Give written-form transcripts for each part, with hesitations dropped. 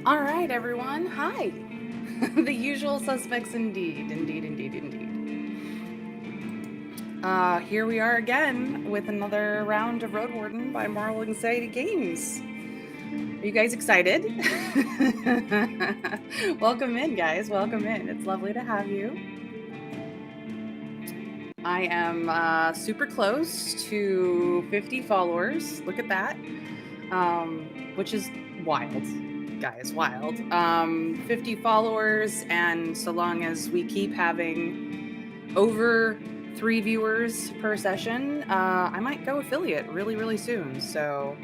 All right, everyone. Hi. The usual suspects indeed. Here we are again with another round of RoadWarden by Marvel Anxiety Games. Are you guys excited? Welcome in, guys. Welcome in. It's lovely to have you. I am super close to 50 followers. Look at that. Which is wild. Guys, wild. 50 followers, and so long as we keep having over 3 viewers per session, I might go affiliate really, really soon. So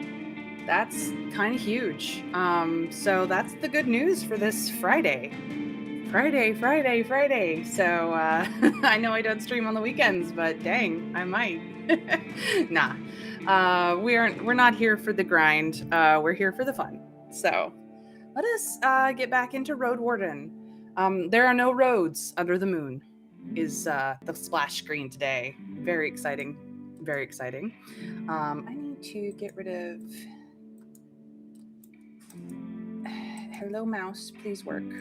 that's kind of huge. So that's the good news for this Friday. Friday. So I know I don't stream on the weekends, but dang, I might. Nah, we're not here for the grind. We're here for the fun. So let us get back into RoadWarden. There are no roads under the moon. Is the splash screen today? Very exciting. Very exciting. I need to get rid of. Hello, mouse. Please work.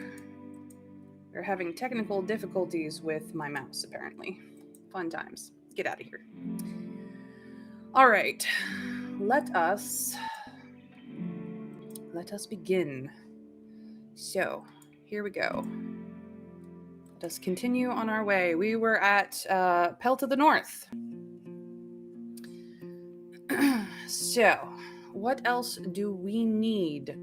We're having technical difficulties with my mouse, apparently. Fun times. Get out of here. All right. Let us begin. So, here we go. Let us continue on our way. We were at Pell to the North. So, what else do we need?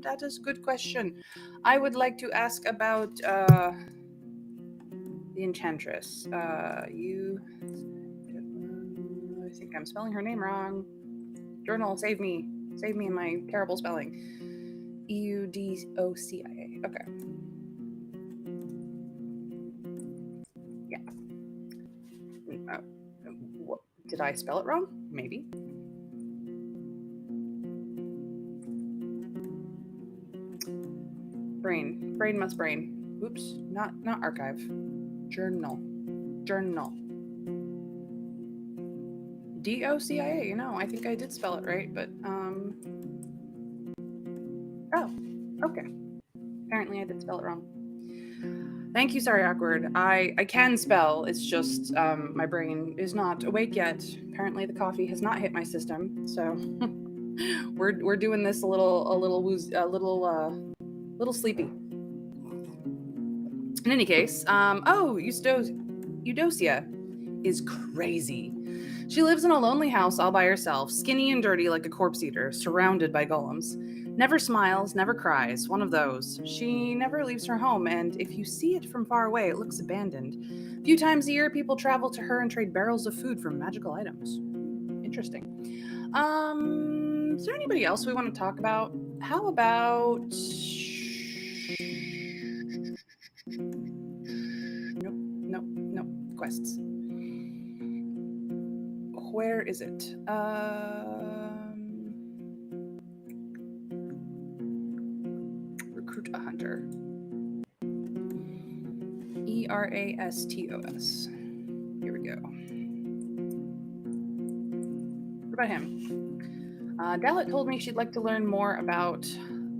That is a good question. I would like to ask about the Enchantress. I think I'm spelling her name wrong. Journal, save me. Save me in my terrible spelling. Eudocia. Okay. Yeah. Did I spell it wrong? Maybe. Brain must brain. Oops, not archive. Journal. DOCIA, I think I did spell it right, but oh, okay. Apparently I did spell it wrong. Thank you, sorry, awkward. I can spell, it's just my brain is not awake yet. Apparently the coffee has not hit my system, so we're doing this a little sleepy. In any case, Eudocia is crazy. She lives in a lonely house all by herself, skinny and dirty like a corpse eater, surrounded by golems. Never smiles, never cries, one of those. She never leaves her home, and if you see it from far away, it looks abandoned. A few times a year, people travel to her and trade barrels of food for magical items. Interesting. Is there anybody else we want to talk about? How about... Nope. Quests. Where is it? Recruit a hunter. ERASTOS. Here we go. What about him? Dalit told me she'd like to learn more about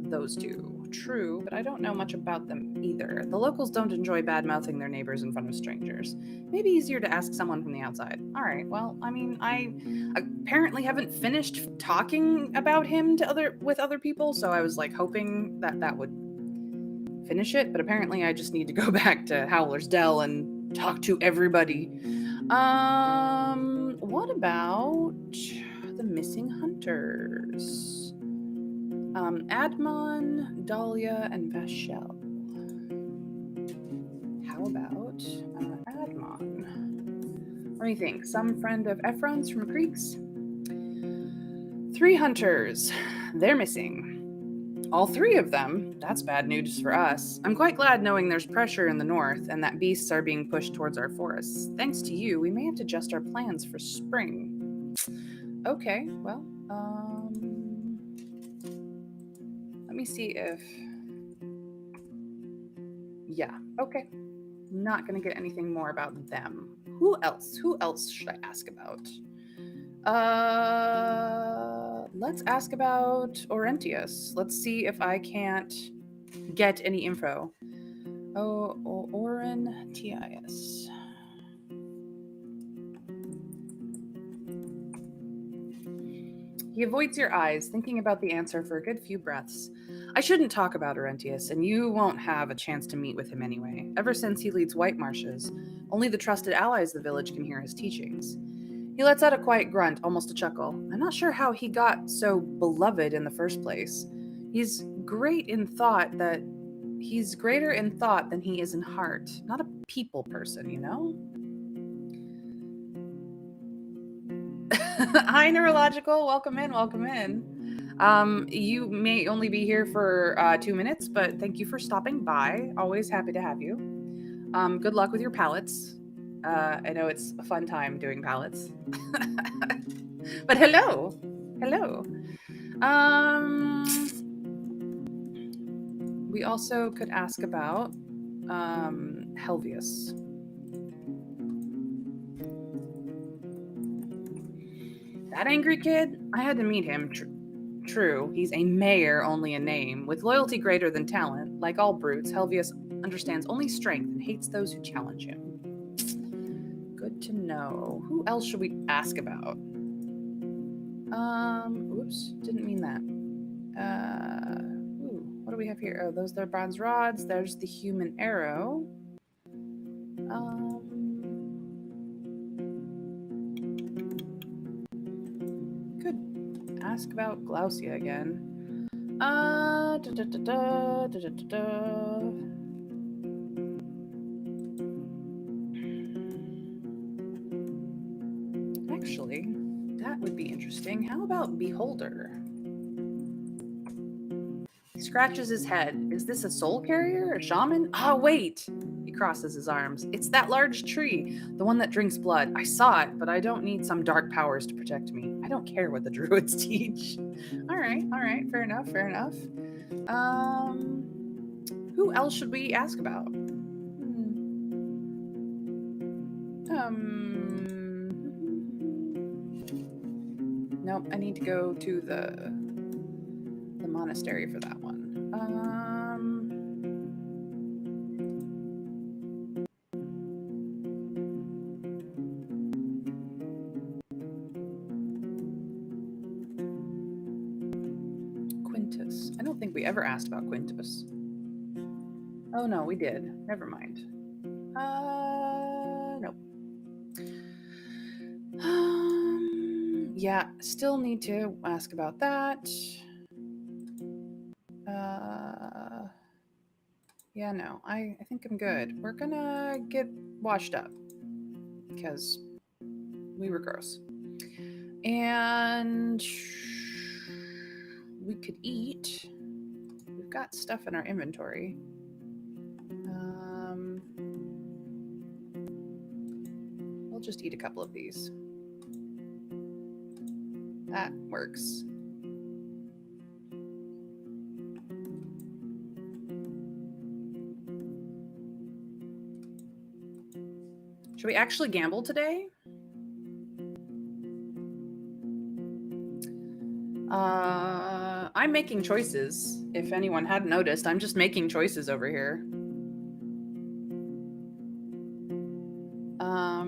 those two. True, but I don't know much about them either. The locals don't enjoy bad-mouthing their neighbors in front of strangers. Maybe easier to ask someone from the outside. All right, well, I mean, I apparently haven't finished talking about him with other people, so I was like hoping that would finish it, but apparently I just need to go back to Howler's Dell and talk to everybody. What about the missing hunters? Admon, Dahlia, and Vashel. How about Admon? Let me think. Some friend of Ephron's from Creeks? 3 hunters. They're missing. All 3 of them. That's bad news for us. I'm quite glad knowing there's pressure in the north and that beasts are being pushed towards our forests. Thanks to you, we may have to adjust our plans for spring. Okay, well, let me see if... Yeah, okay. Not gonna get anything more about them. Who else should I ask about? Let's ask about Orentius. Let's see if I can't get any info. Oh, Orentius. He avoids your eyes, thinking about the answer for a good few breaths. I shouldn't talk about Orentius, and you won't have a chance to meet with him anyway. Ever since he leads White Marshes, only the trusted allies of the village can hear his teachings. He lets out a quiet grunt, almost a chuckle. I'm not sure how he got so beloved in the first place. He's great in thought that he's greater in thought than he is in heart. Not a people person, you know? Hi, Neurological. Welcome in. Welcome in. You may only be here for 2 minutes, but thank you for stopping by. Always happy to have you. Good luck with your palettes. I know it's a fun time doing palettes. But hello. Hello. We also could ask about Helvius. That angry kid? I had to meet him. True, he's a mayor only in name, with loyalty greater than talent. Like all brutes, Helvius understands only strength and hates those who challenge him. Good to know. Who else should we ask about? Oops, didn't mean that. What do we have here? Oh, those are bronze rods. There's the human arrow. Could ask about Glaucia again. Actually, that would be interesting. How about Beholder? He scratches his head. Is this a soul carrier? A shaman? Oh, wait! He crosses his arms. It's that large tree, the one that drinks blood. I saw it, but I don't need some dark powers to protect me. I don't care what the druids teach. All right, fair enough. Who else should we ask about? Nope, I need to go to the monastery for that one. Quintus. I don't think we ever asked about Quintus. Oh no, we did. Never mind. Nope. Yeah, still need to ask about that. Yeah, no, I think I'm good. We're gonna get washed up because we were gross. And we could eat. We've got stuff in our inventory. We'll just eat a couple of these. That works. Should we actually gamble today? I'm making choices. If anyone hadn't noticed, I'm just making choices over here.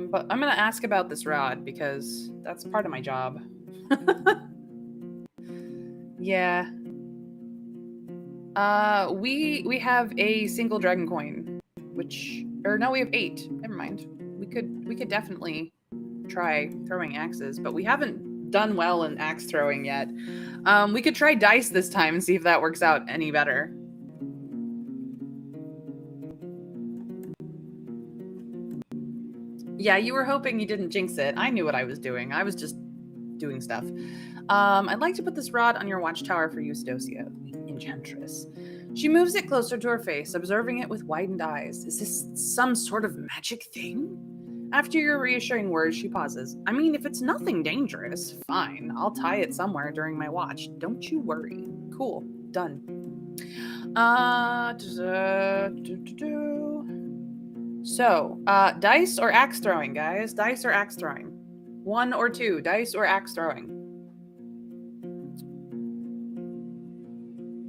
But I'm gonna ask about this rod because that's part of my job. Yeah. We have a single dragon coin, no, we have 8. Never mind. We could definitely try throwing axes, but we haven't done well in axe throwing yet. We could try dice this time and see if that works out any better. Yeah, you were hoping you didn't jinx it. I knew what I was doing. I was just doing stuff. I'd like to put this rod on your watchtower for Eustocia, the enchantress. She moves it closer to her face, observing it with widened eyes. Is this some sort of magic thing? After your reassuring words, she pauses. I mean, if it's nothing dangerous, fine. I'll tie it somewhere during my watch. Don't you worry. Cool. Done. So, dice or axe throwing, guys? Dice or axe throwing? 1 or 2, dice or axe throwing?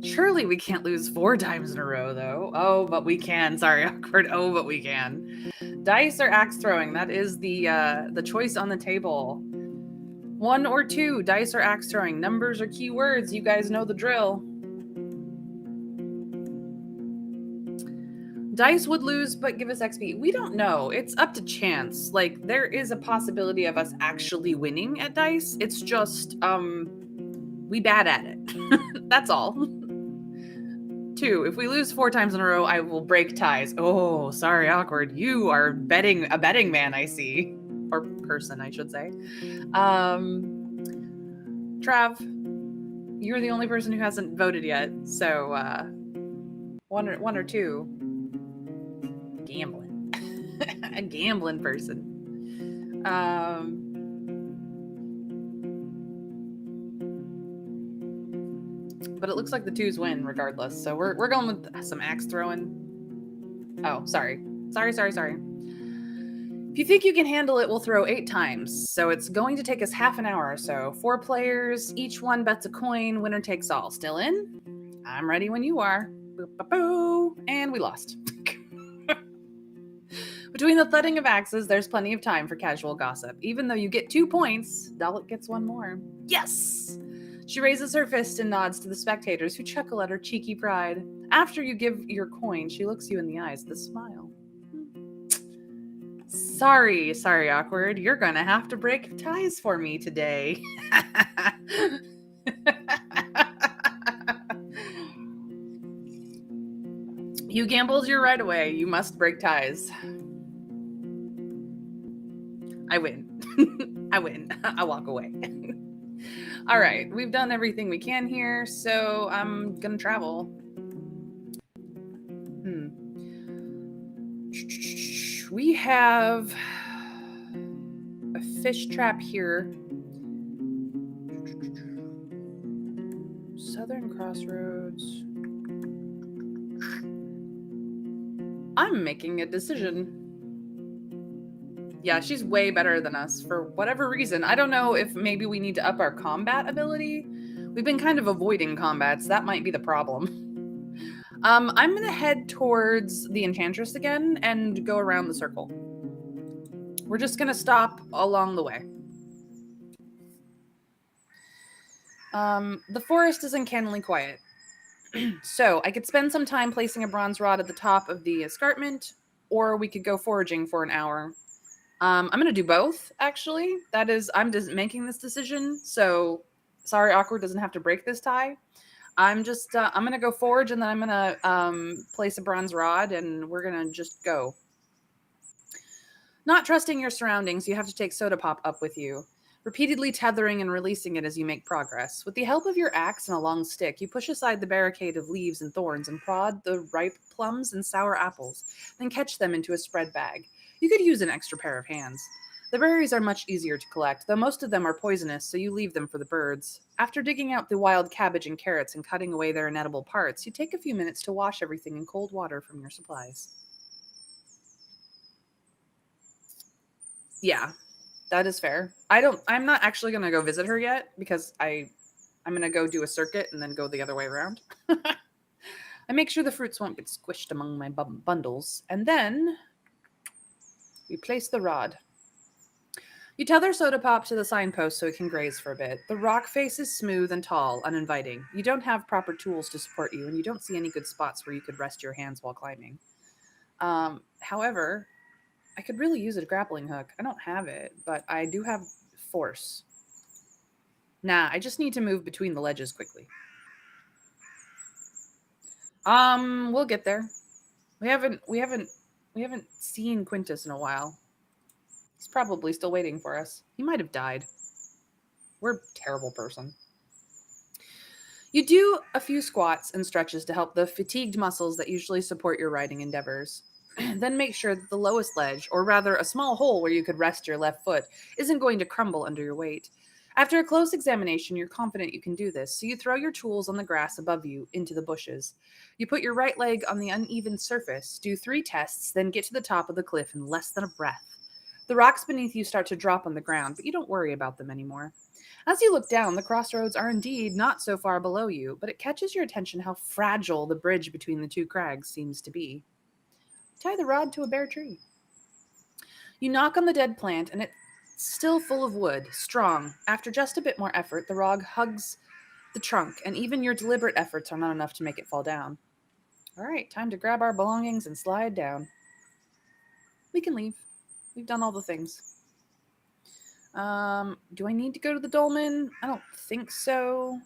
Surely we can't lose 4 times in a row, though. Oh, but we can. Sorry, awkward. Oh, but we can. Dice or axe throwing? That is the choice on the table. 1 or 2, dice or axe throwing. Numbers or keywords. You guys know the drill. Dice would lose, but give us XP. We don't know. It's up to chance. Like, there is a possibility of us actually winning at dice. It's just, we bad at it. That's all. 2, if we lose 4 times in a row, I will break ties. Oh, sorry, awkward. You are a betting man, I see. Or person, I should say. Trav, you're the only person who hasn't voted yet. So, 1 or 2. Gambling. A gambling person. But it looks like the 2s win regardless. So we're going with some axe throwing. Oh, sorry. If you think you can handle it, we'll throw 8 times. So it's going to take us half an hour or so. 4 players, each one bets a coin, winner takes all. Still in? I'm ready when you are. Boo, and we lost. Between the thudding of axes, there's plenty of time for casual gossip. Even though you get 2 points, Dalit gets 1 more. Yes! She raises her fist and nods to the spectators, who chuckle at her cheeky pride. After you give your coin, she looks you in the eyes with a smile. Sorry, awkward. You're gonna have to break ties for me today. You gambled your right away. You must break ties. I win. I win. I walk away. All right, we've done everything we can here, so I'm gonna travel. We have a fish trap here. Southern Crossroads. I'm making a decision. Yeah, she's way better than us for whatever reason. I don't know if maybe we need to up our combat ability. We've been kind of avoiding combats. That might be the problem. I'm going to head towards the Enchantress again and go around the circle. We're just going to stop along the way. The forest is uncannily quiet. So I could spend some time placing a bronze rod at the top of the escarpment, or we could go foraging for an hour. I'm going to do both, actually. That is, I'm just making this decision. So sorry, awkward doesn't have to break this tie. I'm just, I'm going to go forage and then I'm going to place a bronze rod and we're going to just go. Not trusting your surroundings, you have to take Soda Pop up with you, repeatedly tethering and releasing it as you make progress. With the help of your axe and a long stick, you push aside the barricade of leaves and thorns and prod the ripe plums and sour apples, then catch them into a spread bag. You could use an extra pair of hands. The berries are much easier to collect, though most of them are poisonous, so you leave them for the birds. After digging out the wild cabbage and carrots and cutting away their inedible parts, you take a few minutes to wash everything in cold water from your supplies. Yeah, that is fair. I'm not actually going to go visit her yet because I'm going to go do a circuit and then go the other way around. I make sure the fruits won't get squished among my bundles, and then we place the rod. You tether Soda Pop to the signpost so it can graze for a bit. The rock face is smooth and tall, uninviting. You don't have proper tools to support you, and you don't see any good spots where you could rest your hands while climbing. However, I could really use a grappling hook. I don't have it, but I do have force. Nah, I just need to move between the ledges quickly. We'll get there. We haven't seen Quintus in a while. He's probably still waiting for us. He might have died. We're a terrible person. You do a few squats and stretches to help the fatigued muscles that usually support your riding endeavors. Then make sure that the lowest ledge, or rather a small hole where you could rest your left foot, isn't going to crumble under your weight. After a close examination, you're confident you can do this, so you throw your tools on the grass above you into the bushes. You put your right leg on the uneven surface, do 3 tests, then get to the top of the cliff in less than a breath. The rocks beneath you start to drop on the ground, but you don't worry about them anymore. As you look down, the crossroads are indeed not so far below you, but it catches your attention how fragile the bridge between the two crags seems to be. Tie the rod to a bare tree. You knock on the dead plant, and it's still full of wood, strong. After just a bit more effort, the rod hugs the trunk, and even your deliberate efforts are not enough to make it fall down. All right, time to grab our belongings and slide down. We can leave. We've done all the things. Do I need to go to the dolmen? I don't think so.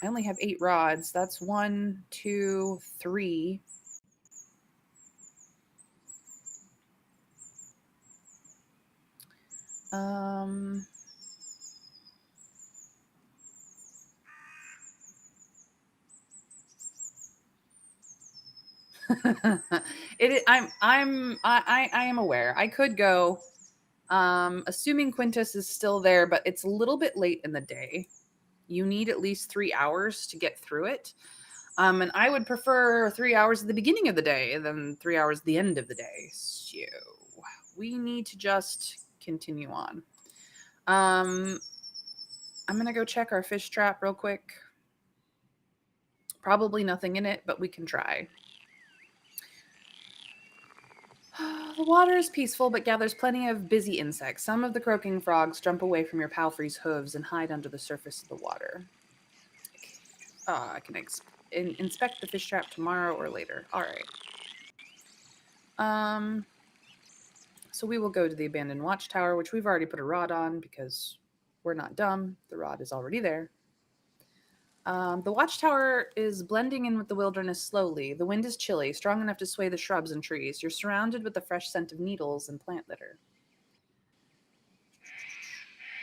I only have 8 rods. That's 1, 2, 3. Um, I am aware. I could go, assuming Quintus is still there, but it's a little bit late in the day. You need at least 3 hours to get through it. And I would prefer 3 hours at the beginning of the day than 3 hours at the end of the day. So we need to just continue on. I'm gonna go check our fish trap real quick. Probably nothing in it, but we can try. The water is peaceful, but gathers plenty of busy insects. Some of the croaking frogs jump away from your palfrey's hooves and hide under the surface of the water. I can inspect the fish trap tomorrow or later. All right. So we will go to the abandoned watchtower, which we've already put a rod on because we're not dumb. The rod is already there. The watchtower is blending in with the wilderness slowly. The wind is chilly, strong enough to sway the shrubs and trees. You're surrounded with the fresh scent of needles and plant litter.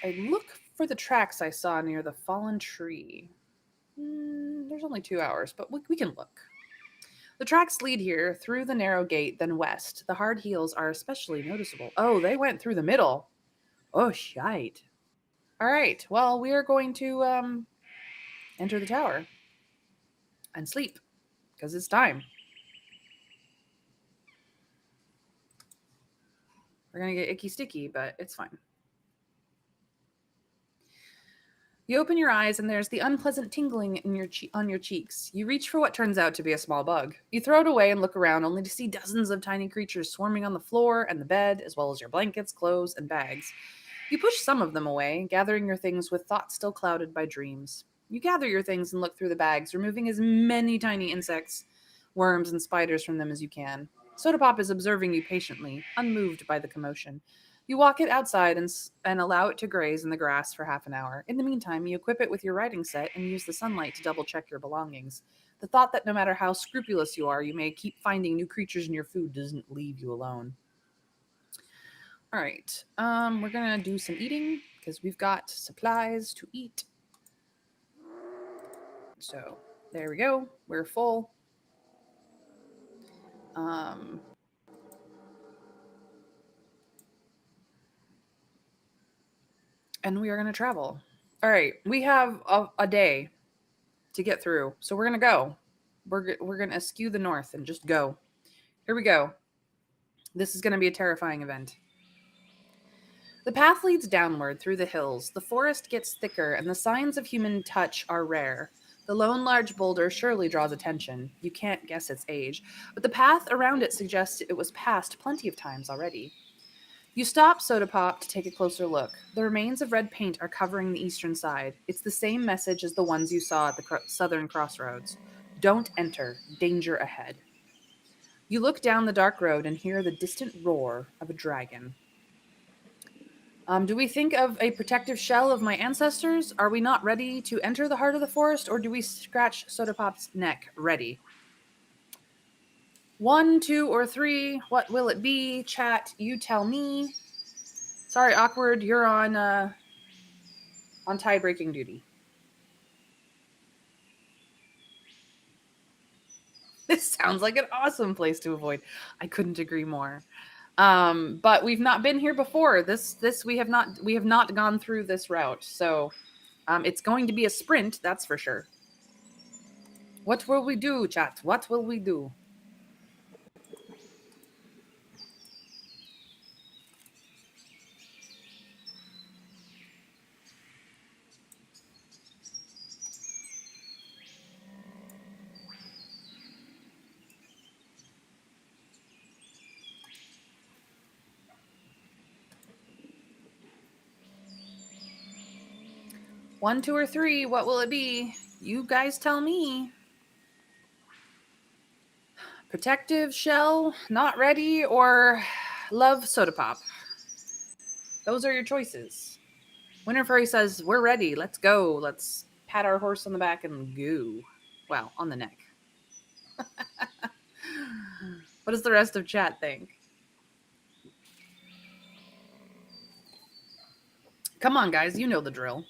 I look for the tracks I saw near the fallen tree. There's only 2 hours, but we can look. The tracks lead here through the narrow gate, then west. The hard heels are especially noticeable. Oh, they went through the middle. Oh, shite. All right. Well, we are going to enter the tower and sleep because it's time. We're going to get icky sticky, but it's fine. You open your eyes and there's the unpleasant tingling in on your cheeks. You reach for what turns out to be a small bug. You throw it away and look around only to see dozens of tiny creatures swarming on the floor and the bed, as well as your blankets, clothes, and bags. You push some of them away, gathering your things with thoughts still clouded by dreams. You gather your things and look through the bags, removing as many tiny insects, worms, and spiders from them as you can. Soda Pop is observing you patiently, unmoved by the commotion. You walk it outside and allow it to graze in the grass for half an hour. In the meantime, you equip it with your writing set and use the sunlight to double check your belongings. The thought that no matter how scrupulous you are, you may keep finding new creatures in your food doesn't leave you alone. All right, we're gonna do some eating because we've got supplies to eat. So there we go. We're full. And we are gonna travel. All right, we have a day to get through, so we're gonna go. We're gonna eschew the north and just go. Here we go. This is gonna be a terrifying event. The path leads downward through the hills. The forest gets thicker, and the signs of human touch are rare. The lone large boulder surely draws attention. You can't guess its age, but the path around it suggests it was passed plenty of times already. You stop Soda Pop to take a closer look. The remains of red paint are covering the eastern side. It's the same message as the ones you saw at the southern crossroads. Don't enter. Danger ahead. You look down the dark road and hear the distant roar of a dragon. Do we think of a protective shell of my ancestors? Are we not ready to enter the heart of the forest, or do we scratch Soda Pop's neck ready? 1, 2, or 3. What will it be? Chat, you tell me. Sorry, awkward. You're on tie-breaking duty. This sounds like an awesome place to avoid. I couldn't agree more. But we've not been here before. We have not gone through this route. So it's going to be a sprint, that's for sure. What will we do, chat? What will we do? 1, 2, or 3. What will it be? You guys tell me. Protective shell, not ready, or love soda pop. Those are your choices. Winter Furry says, we're ready. Let's go. Let's pat our horse on the back and goo. Well, on the neck. What does the rest of chat think? Come on, guys. You know the drill.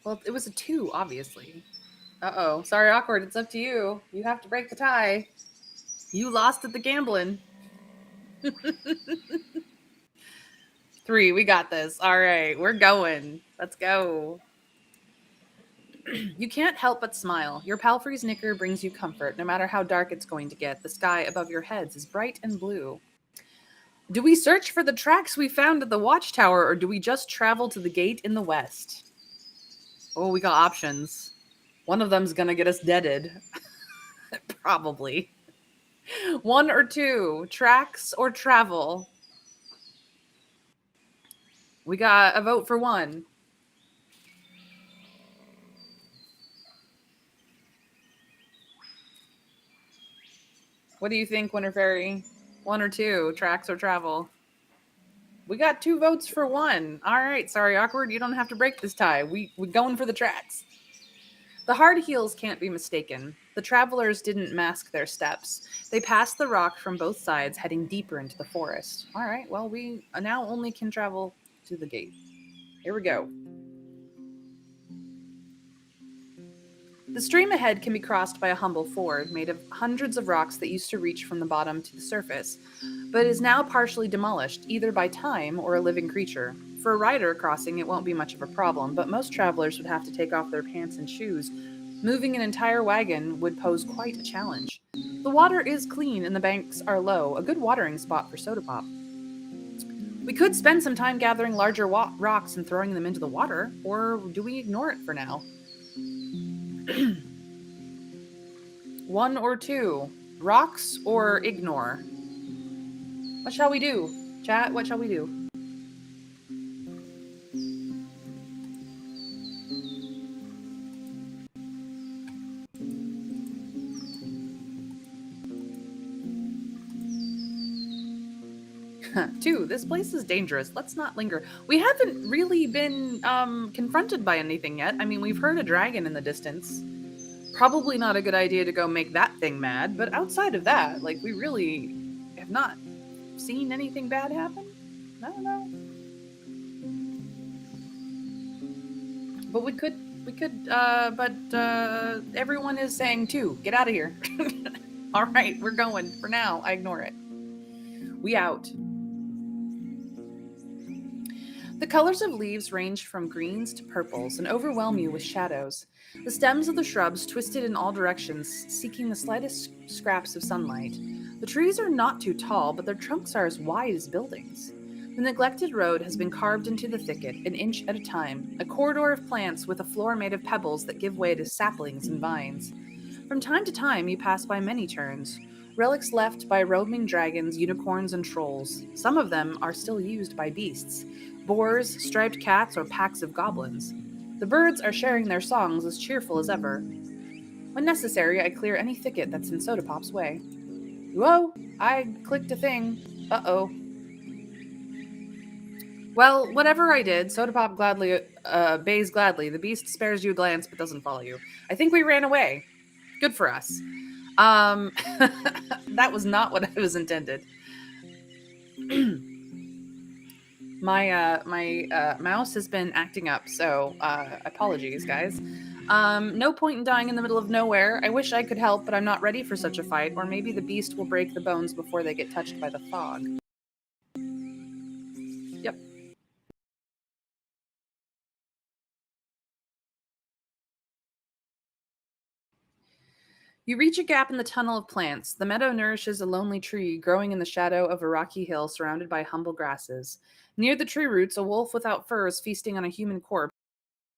Well, it was a 2, obviously. Uh-oh. Sorry, awkward. It's up to you. You have to break the tie. You lost at the gambling. 3, we got this. All right, we're going. Let's go. You can't help but smile. Your palfrey's knicker brings you comfort, no matter how dark it's going to get. The sky above your heads is bright and blue. Do we search for the tracks we found at the watchtower, or do we just travel to the gate in the west? Oh, we got options. One of them's gonna get us deaded. Probably. 1 or 2, tracks or travel? We got a vote for 1. What do you think, Winter Fairy? 1 or 2, tracks or travel? We got 2 votes for 1. All right, sorry, awkward. You don't have to break this tie. We're going for the tracks. The hard heels can't be mistaken. The travelers didn't mask their steps. They passed the rock from both sides, heading deeper into the forest. All right, well, we now only can travel to the gate. Here we go. The stream ahead can be crossed by a humble ford made of hundreds of rocks that used to reach from the bottom to the surface, but is now partially demolished, either by time or a living creature. For a rider crossing, it won't be much of a problem, but most travelers would have to take off their pants and shoes. Moving an entire wagon would pose quite a challenge. The water is clean and the banks are low, a good watering spot for soda pop. We could spend some time gathering larger rocks and throwing them into the water, or do we ignore it for now? 1 or 2, rocks or ignore? What shall we do? Chat, what shall we do? Two, this place is dangerous. Let's not linger. We haven't really been confronted by anything yet. I mean, we've heard a dragon in the distance. Probably not a good idea to go make that thing mad, but outside of that, like, we really have not seen anything bad happen. I don't know. But we could, but everyone is saying 2. Get out of here. All right, we're going. For now, I ignore it. We out. The colors of leaves range from greens to purples and overwhelm you with shadows. The stems of the shrubs twisted in all directions, seeking the slightest scraps of sunlight. The trees are not too tall, but their trunks are as wide as buildings. The neglected road has been carved into the thicket, an inch at a time, a corridor of plants with a floor made of pebbles that give way to saplings and vines. From time to time, you pass by many turns, relics left by roaming dragons, unicorns, and trolls. Some of them are still used by beasts, boars, striped cats, or packs of goblins. The birds are sharing their songs as cheerful as ever. When necessary, I clear any thicket that's in Soda Pop's way. Whoa, I clicked a thing. Uh-oh. Well, whatever I did, Soda Pop gladly bays gladly. The beast spares you a glance but doesn't follow you. I think we ran away. Good for us. That was not what I was intended. My mouse has been acting up, so apologies, guys. No point in dying in the middle of nowhere. I wish I could help, but I'm not ready for such a fight, or maybe the beast will break the bones before they get touched by the fog. Yep. You reach a gap in the tunnel of plants. The meadow nourishes a lonely tree growing in the shadow of a rocky hill surrounded by humble grasses. Near the tree roots, a wolf without fur is feasting on a human corpse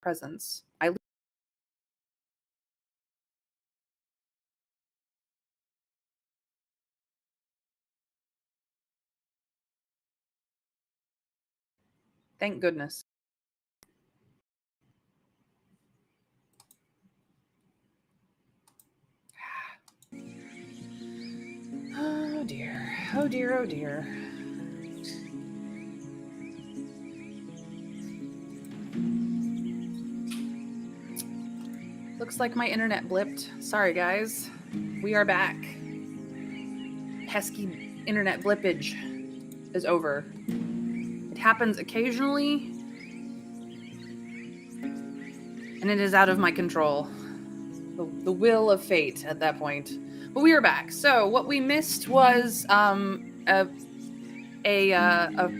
presence. I Thank goodness. Oh dear. Oh dear, oh dear. Looks like my internet blipped. Sorry, guys. We are back. Pesky internet blippage is over. It happens occasionally, and it is out of my control. The will of fate at that point. But we are back. So what we missed was a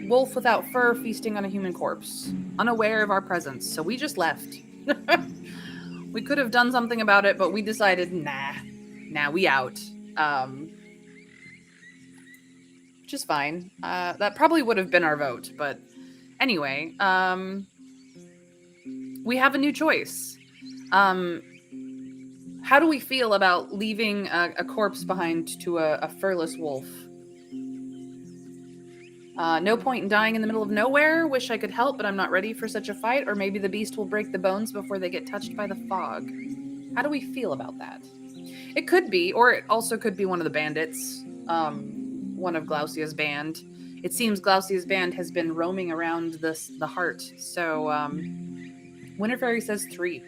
wolf without fur feasting on a human corpse, unaware of our presence. So we just left. We could have done something about it, but we decided, nah, we out. Which is fine. That probably would have been our vote, but anyway, we have a new choice. How do we feel about leaving a corpse behind to a furless wolf? No point in dying in the middle of nowhere. Wish I could help, but I'm not ready for such a fight. Or maybe the beast will break the bones before they get touched by the fog. How do we feel about that? It could be, or it also could be one of the bandits. One of Glaucia's band. It seems Glaucia's band has been roaming around the heart. So, Winter Fairy says 3.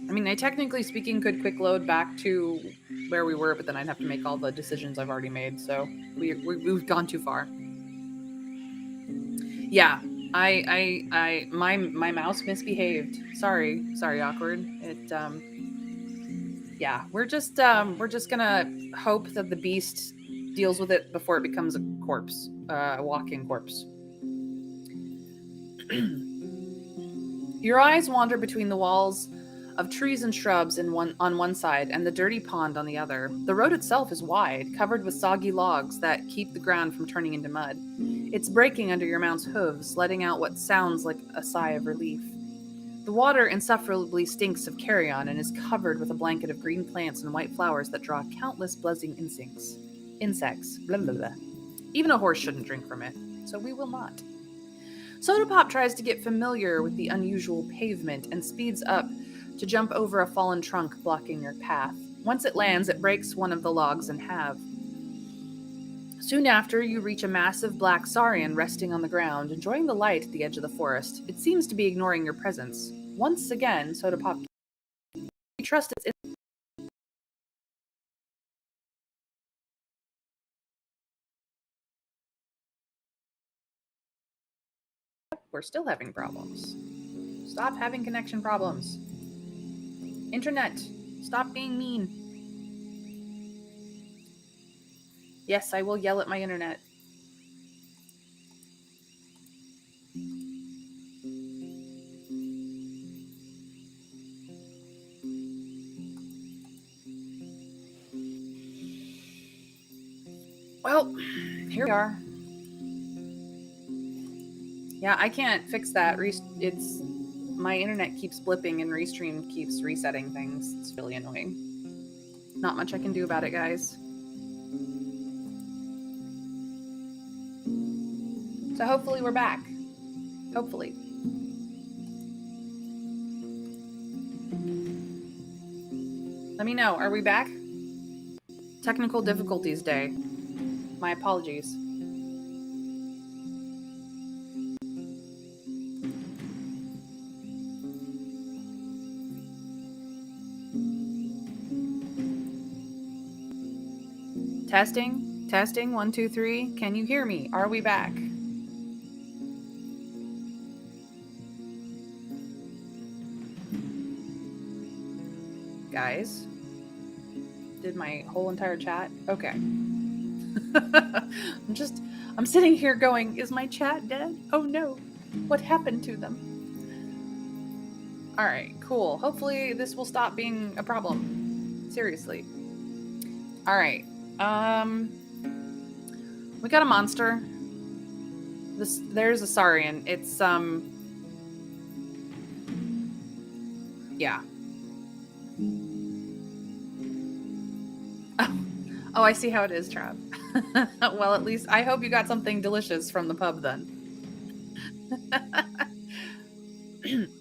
I mean, I technically speaking could quick load back to where we were, but then I'd have to make all the decisions I've already made. So we've gone too far. Yeah, my mouse misbehaved. Sorry, awkward. Yeah, we're just gonna hope that the beast deals with it before it becomes a corpse, a walking corpse. Your eyes wander between the walls of trees and shrubs on one side and the dirty pond on the other. The road itself is wide, covered with soggy logs that keep the ground from turning into mud. It's breaking under your mount's hooves, letting out what sounds like a sigh of relief. The water insufferably stinks of carrion and is covered with a blanket of green plants and white flowers that draw countless buzzing insects. Blah, blah, blah. Even a horse shouldn't drink from it, so we will not. Soda Pop tries to get familiar with the unusual pavement and speeds up to jump over a fallen trunk blocking your path. Once it lands, it breaks one of the logs in half. Soon after, you reach a massive black saurian resting on the ground, enjoying the light at the edge of the forest. It seems to be ignoring your presence. Once again, Soda Pop, you trust its we're still having problems. Stop having connection problems. Internet, stop being mean. Yes, I will yell at my internet. Well, here we are. Yeah, I can't fix that. It's my internet keeps blipping and Restream keeps resetting things. It's really annoying. Not much I can do about it, guys. So hopefully we're back. Hopefully. Let me know. Are we back? Technical difficulties day. My apologies. Testing, 1, 2, 3. Can you hear me? Are we back? Guys, did my whole entire chat? Okay. I'm sitting here going, is my chat dead? Oh no, what happened to them? All right, cool. Hopefully this will stop being a problem. Seriously. All right. We got a monster. There's a saurian. It's yeah. Oh, I see how it is, Trav. Well, at least I hope you got something delicious from the pub then.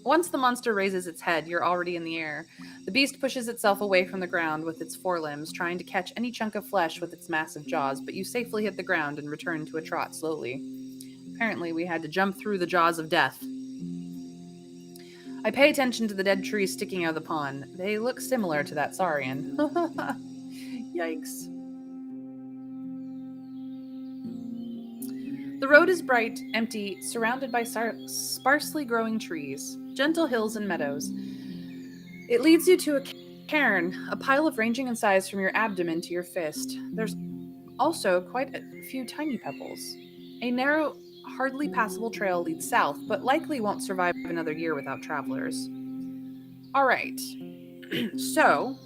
Once the monster raises its head, you're already in the air. The beast pushes itself away from the ground with its forelimbs, trying to catch any chunk of flesh with its massive jaws, but you safely hit the ground and return to a trot slowly. Apparently, we had to jump through the jaws of death. I pay attention to the dead trees sticking out of the pond. They look similar to that saurian. Yikes. The road is bright, empty, surrounded by sparsely growing trees, gentle hills and meadows. It leads you to a cairn, a pile of ranging in size from your abdomen to your fist. There's also quite a few tiny pebbles. A narrow, hardly passable trail leads south, but likely won't survive another year without travelers. All right. So,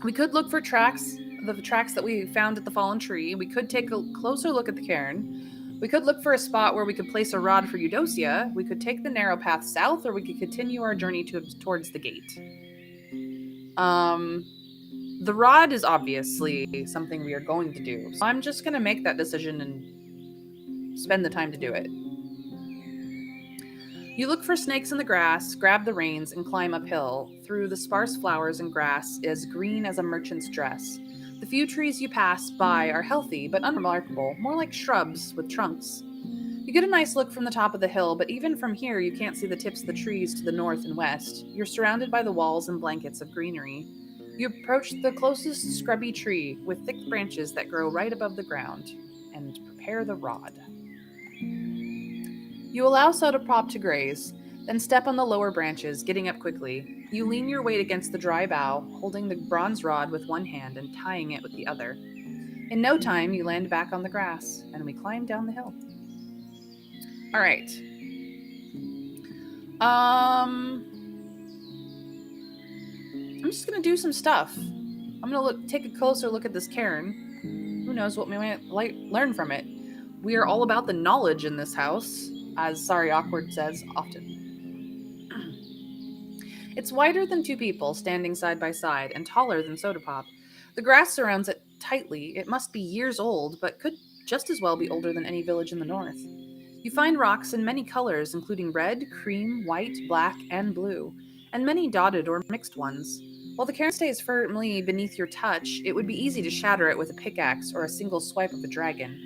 we could look for tracks, the tracks that we found at the fallen tree. We could take a closer look at the cairn. We could look for a spot where we could place a rod for Eudocia. We could take the narrow path south, or we could continue our journey towards the gate. The rod is obviously something we are going to do. So I'm just going to make that decision and spend the time to do it. You look for snakes in the grass, grab the reins, and climb uphill through the sparse flowers and grass as green as a merchant's dress. The few trees you pass by are healthy but unremarkable, more like shrubs with trunks. You get a nice look from the top of the hill, but even from here you can't see the tips of the trees to the north and west. You're surrounded by the walls and blankets of greenery. You approach the closest scrubby tree with thick branches that grow right above the ground and prepare the rod. You allow Sodaprop to graze, then step on the lower branches, getting up quickly. You lean your weight against the dry bough, holding the bronze rod with one hand and tying it with the other. In no time, you land back on the grass, and we climb down the hill. All right. I'm just going to do some stuff. I'm going to take a closer look at this cairn. Who knows what we might learn from it. We are all about the knowledge in this house, as Sorry Awkward says often. It's wider than two people standing side by side and taller than Sodapop. The grass surrounds it tightly. It must be years old, but could just as well be older than any village in the north. You find rocks in many colors, including red, cream, white, black, and blue, and many dotted or mixed ones. While the cairn stays firmly beneath your touch, it would be easy to shatter it with a pickaxe or a single swipe of a dragon.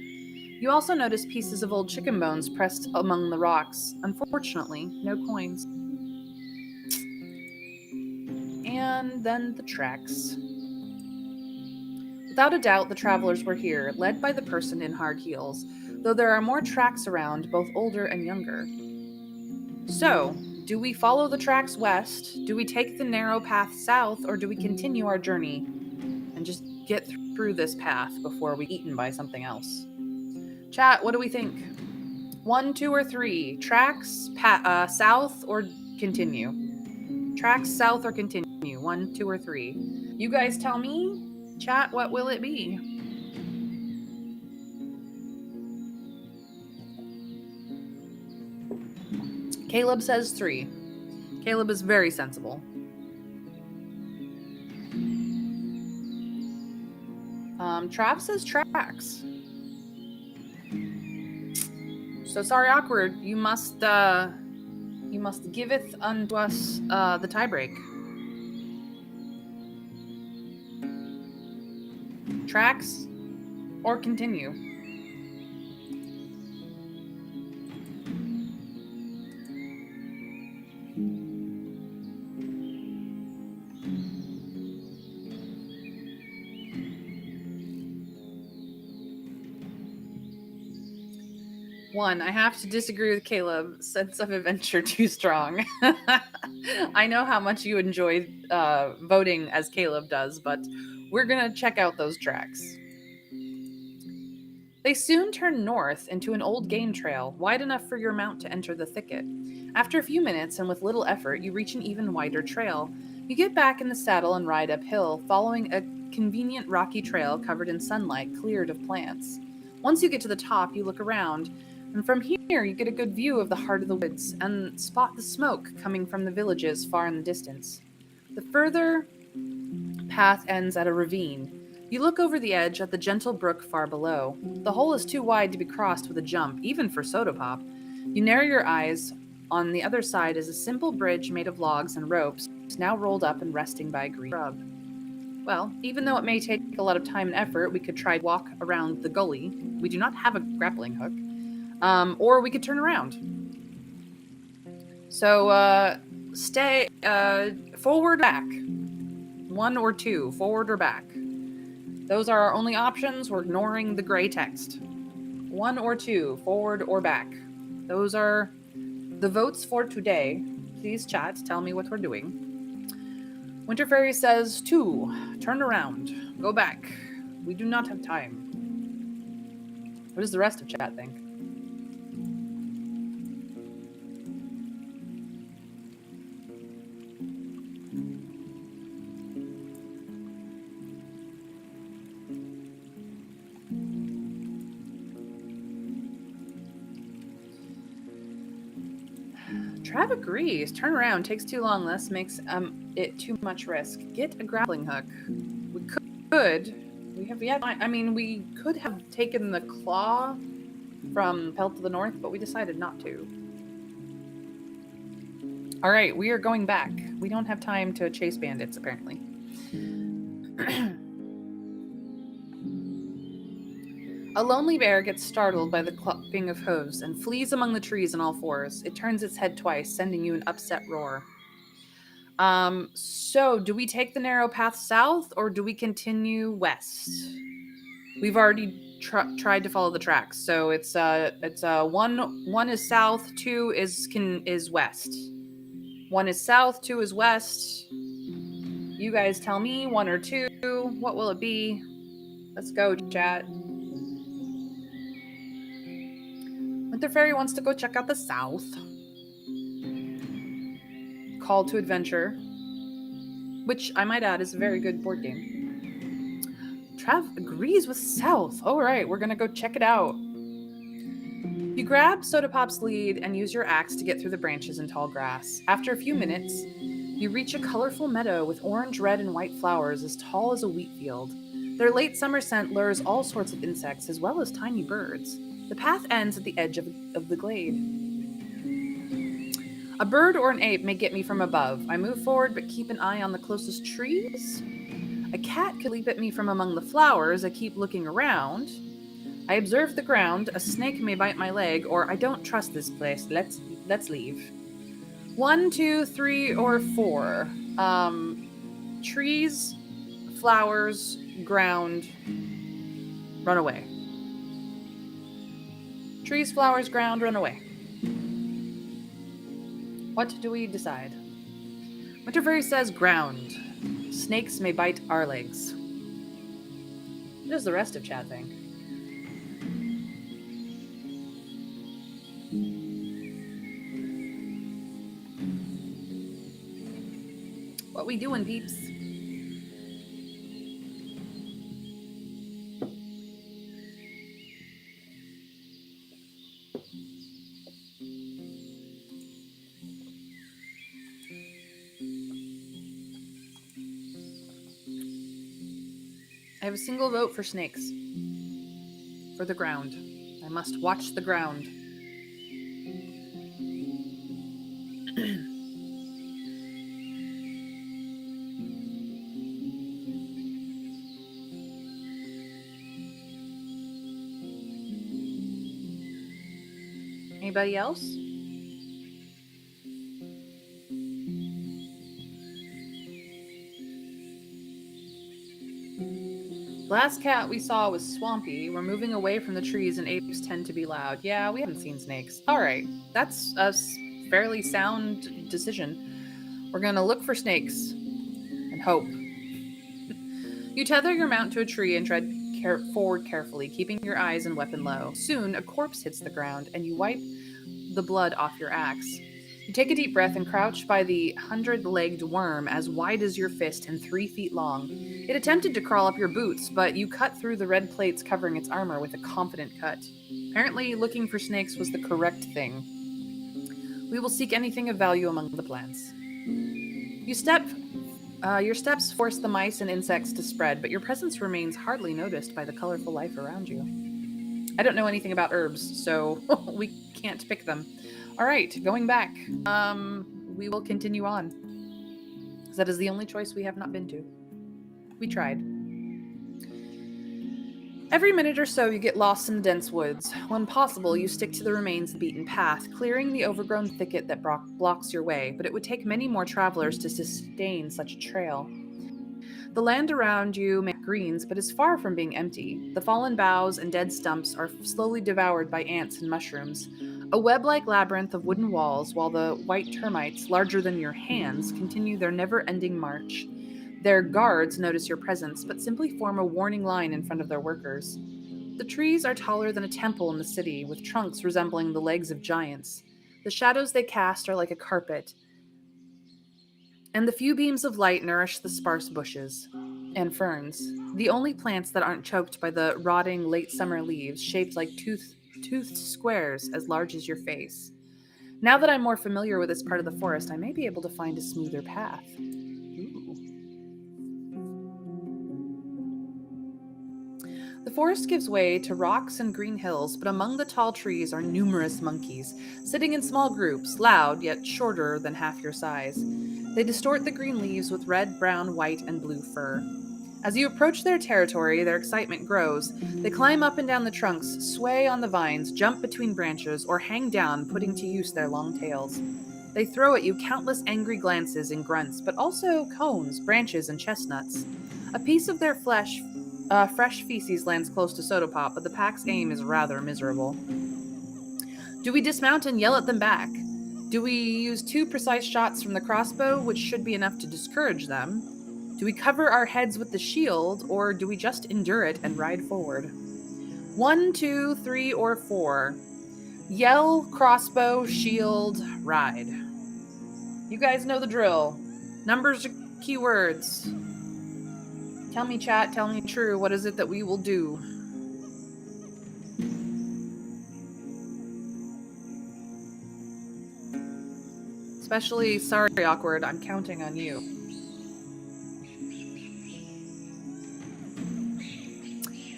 You also notice pieces of old chicken bones pressed among the rocks. Unfortunately, no coins. And then the tracks. Without a doubt, the travelers were here, led by the person in hard heels, though there are more tracks around, both older and younger. So, do we follow the tracks west? Do we take the narrow path south, or do we continue our journey and just get through this path before we're eaten by something else? Chat, what do we think? 1, 2, or 3? Tracks south or continue? Tracks south or continue? 1, 2, or 3? You guys tell me. Chat, what will it be? Caleb says 3. Caleb is very sensible. Trav says tracks. So Sorry Awkward, you must giveth unto us the tiebreak. Tracks or continue? One, I have to disagree with Caleb. Sense of adventure too strong. I know how much you enjoy voting as Caleb does, but we're going to check out those tracks. They soon turn north into an old game trail, wide enough for your mount to enter the thicket. After a few minutes, and with little effort, you reach an even wider trail. You get back in the saddle and ride uphill, following a convenient rocky trail covered in sunlight, cleared of plants. Once you get to the top, you look around, and from here you get a good view of the heart of the woods and spot the smoke coming from the villages far in the distance. The further path ends at a ravine. You look over the edge at the gentle brook far below. The hole is too wide to be crossed with a jump, even for Soda Pop. You narrow your eyes. On the other side is a simple bridge made of logs and ropes, now rolled up and resting by a green shrub. Well, even though it may take a lot of time and effort, we could try to walk around the gully. We do not have a grappling hook. Or we could turn around. So, stay forward, back. One or two, forward or back. Those are our only options. We're ignoring the gray text. One or two, forward or back. Those are the votes for today. Please chat, tell me what we're doing. Winter Fairy says 2, turn around, go back. We do not have time. What does the rest of chat think? Trav agrees. Turn around. Takes too long. This makes it too much risk. Get a grappling hook. We could. We have yet. I mean, we could have taken the claw from Pelt to the North, but we decided not to. All right, we are going back. We don't have time to chase bandits, apparently. A lonely bear gets startled by the clumping of hooves and flees among the trees on all fours. It turns its head twice, sending you an upset roar. So do we take the narrow path south or do we continue west? We've already tried to follow the tracks, so it's one is south, 2 is west. 1 is south, 2 is west. You guys tell me, 1 or 2. What will it be? Let's go, chat. Winter Fairy wants to go check out the south. Call to Adventure, which I might add is a very good board game. Trav agrees with south. All right, we're gonna go check it out. You grab Soda Pop's lead and use your axe to get through the branches and tall grass. After a few minutes, you reach a colorful meadow with orange, red, and white flowers as tall as a wheat field. Their late summer scent lures all sorts of insects as well as tiny birds. The path ends at the edge of the glade. A bird or an ape may get me from above. I move forward but keep an eye on the closest trees. A cat could leap at me from among the flowers. I keep looking around. I observe the ground. A snake may bite my leg, or I don't trust this place. Let's leave. 1, 2, 3, or 4. Trees, flowers, ground, run away. Trees, flowers, ground, run away. What do we decide? Winter Fairy says ground. Snakes may bite our legs. What does the rest of chat think? What we doing, peeps? I have a single vote for snakes. For the ground. I must watch the ground. Anybody else? Last cat we saw was swampy. We're moving away from the trees and apes tend to be loud. Yeah, we haven't seen snakes. All right, that's a fairly sound decision. We're gonna look for snakes and hope. You tether your mount to a tree and tread forward carefully, keeping your eyes and weapon low. Soon, a corpse hits the ground and you wipe the blood off your axe. You take a deep breath and crouch by the 100-legged worm as wide as your fist and 3 feet long. It attempted to crawl up your boots, but you cut through the red plates covering its armor with a confident cut. Apparently, looking for snakes was the correct thing. We will seek anything of value among the plants. You step Your steps force the mice and insects to spread, but your presence remains hardly noticed by the colorful life around you. I don't know anything about herbs, so we can't pick them. All right, going back. We will continue on. That is the only choice we have not been to. We tried. Every minute or so, you get lost in the dense woods. When possible, you stick to the remains of the beaten path, clearing the overgrown thicket that blocks your way, but it would take many more travelers to sustain such a trail. The land around you may have greens, but is far from being empty. The fallen boughs and dead stumps are slowly devoured by ants and mushrooms. A web-like labyrinth of wooden walls, while the white termites, larger than your hands, continue their never-ending march. Their guards notice your presence, but simply form a warning line in front of their workers. The trees are taller than a temple in the city, with trunks resembling the legs of giants. The shadows they cast are like a carpet, and the few beams of light nourish the sparse bushes and ferns, the only plants that aren't choked by the rotting late summer leaves shaped like toothed squares as large as your face. Now that I'm more familiar with this part of the forest, I may be able to find a smoother path. Ooh. The forest gives way to rocks and green hills, but among the tall trees are numerous monkeys, sitting in small groups, loud yet shorter than half your size. They distort the green leaves with red, brown, white, and blue fur. As you approach their territory, their excitement grows. They climb up and down the trunks, sway on the vines, jump between branches, or hang down, putting to use their long tails. They throw at you countless angry glances and grunts, but also cones, branches, and chestnuts. A piece of their fresh feces lands close to Soda Pop, but the pack's aim is rather miserable. Do we dismount and yell at them back? Do we use 2 precise shots from the crossbow, which should be enough to discourage them? Do we cover our heads with the shield, or do we just endure it and ride forward? 1, 2, 3, or 4. Yell, crossbow, shield, ride. You guys know the drill. Numbers are keywords. Tell me, chat, tell me true. What is it that we will do? Especially, sorry, Awkward, I'm counting on you.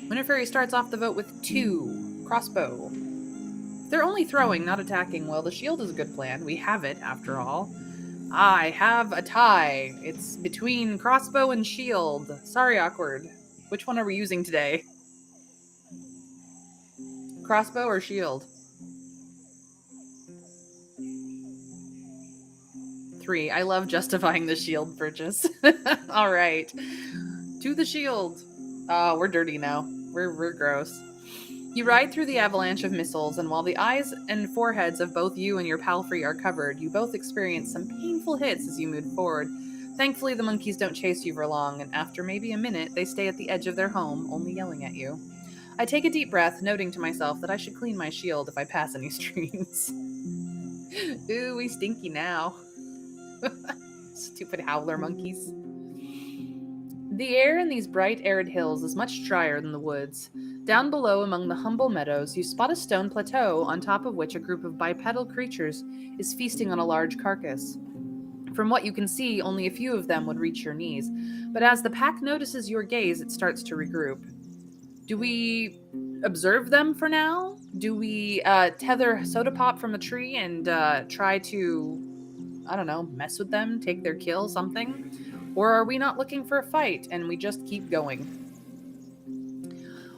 Winter Fairy starts off the vote with 2. Crossbow. If they're only throwing, not attacking, well, the shield is a good plan. We have it, after all. I have a tie. It's between crossbow and shield. Sorry, Awkward. Which one are we using today? Crossbow or shield? 3. I love justifying the shield purchase. All right. To the shield. Oh, we're dirty now. We're gross. You ride through the avalanche of missiles, and while the eyes and foreheads of both you and your palfrey are covered, you both experience some painful hits as you move forward. Thankfully, the monkeys don't chase you for long, and after maybe a minute, they stay at the edge of their home, only yelling at you. I take a deep breath, noting to myself that I should clean my shield if I pass any streams. Ooh, we stinky now. Stupid howler monkeys. The air in these bright, arid hills is much drier than the woods. Down below, among the humble meadows, you spot a stone plateau on top of which a group of bipedal creatures is feasting on a large carcass. From what you can see, only a few of them would reach your knees, but as the pack notices your gaze, it starts to regroup. Do we observe them for now? Do we tether Soda Pop from a tree and try to, I don't know, mess with them, take their kill, something? Or are we not looking for a fight and we just keep going?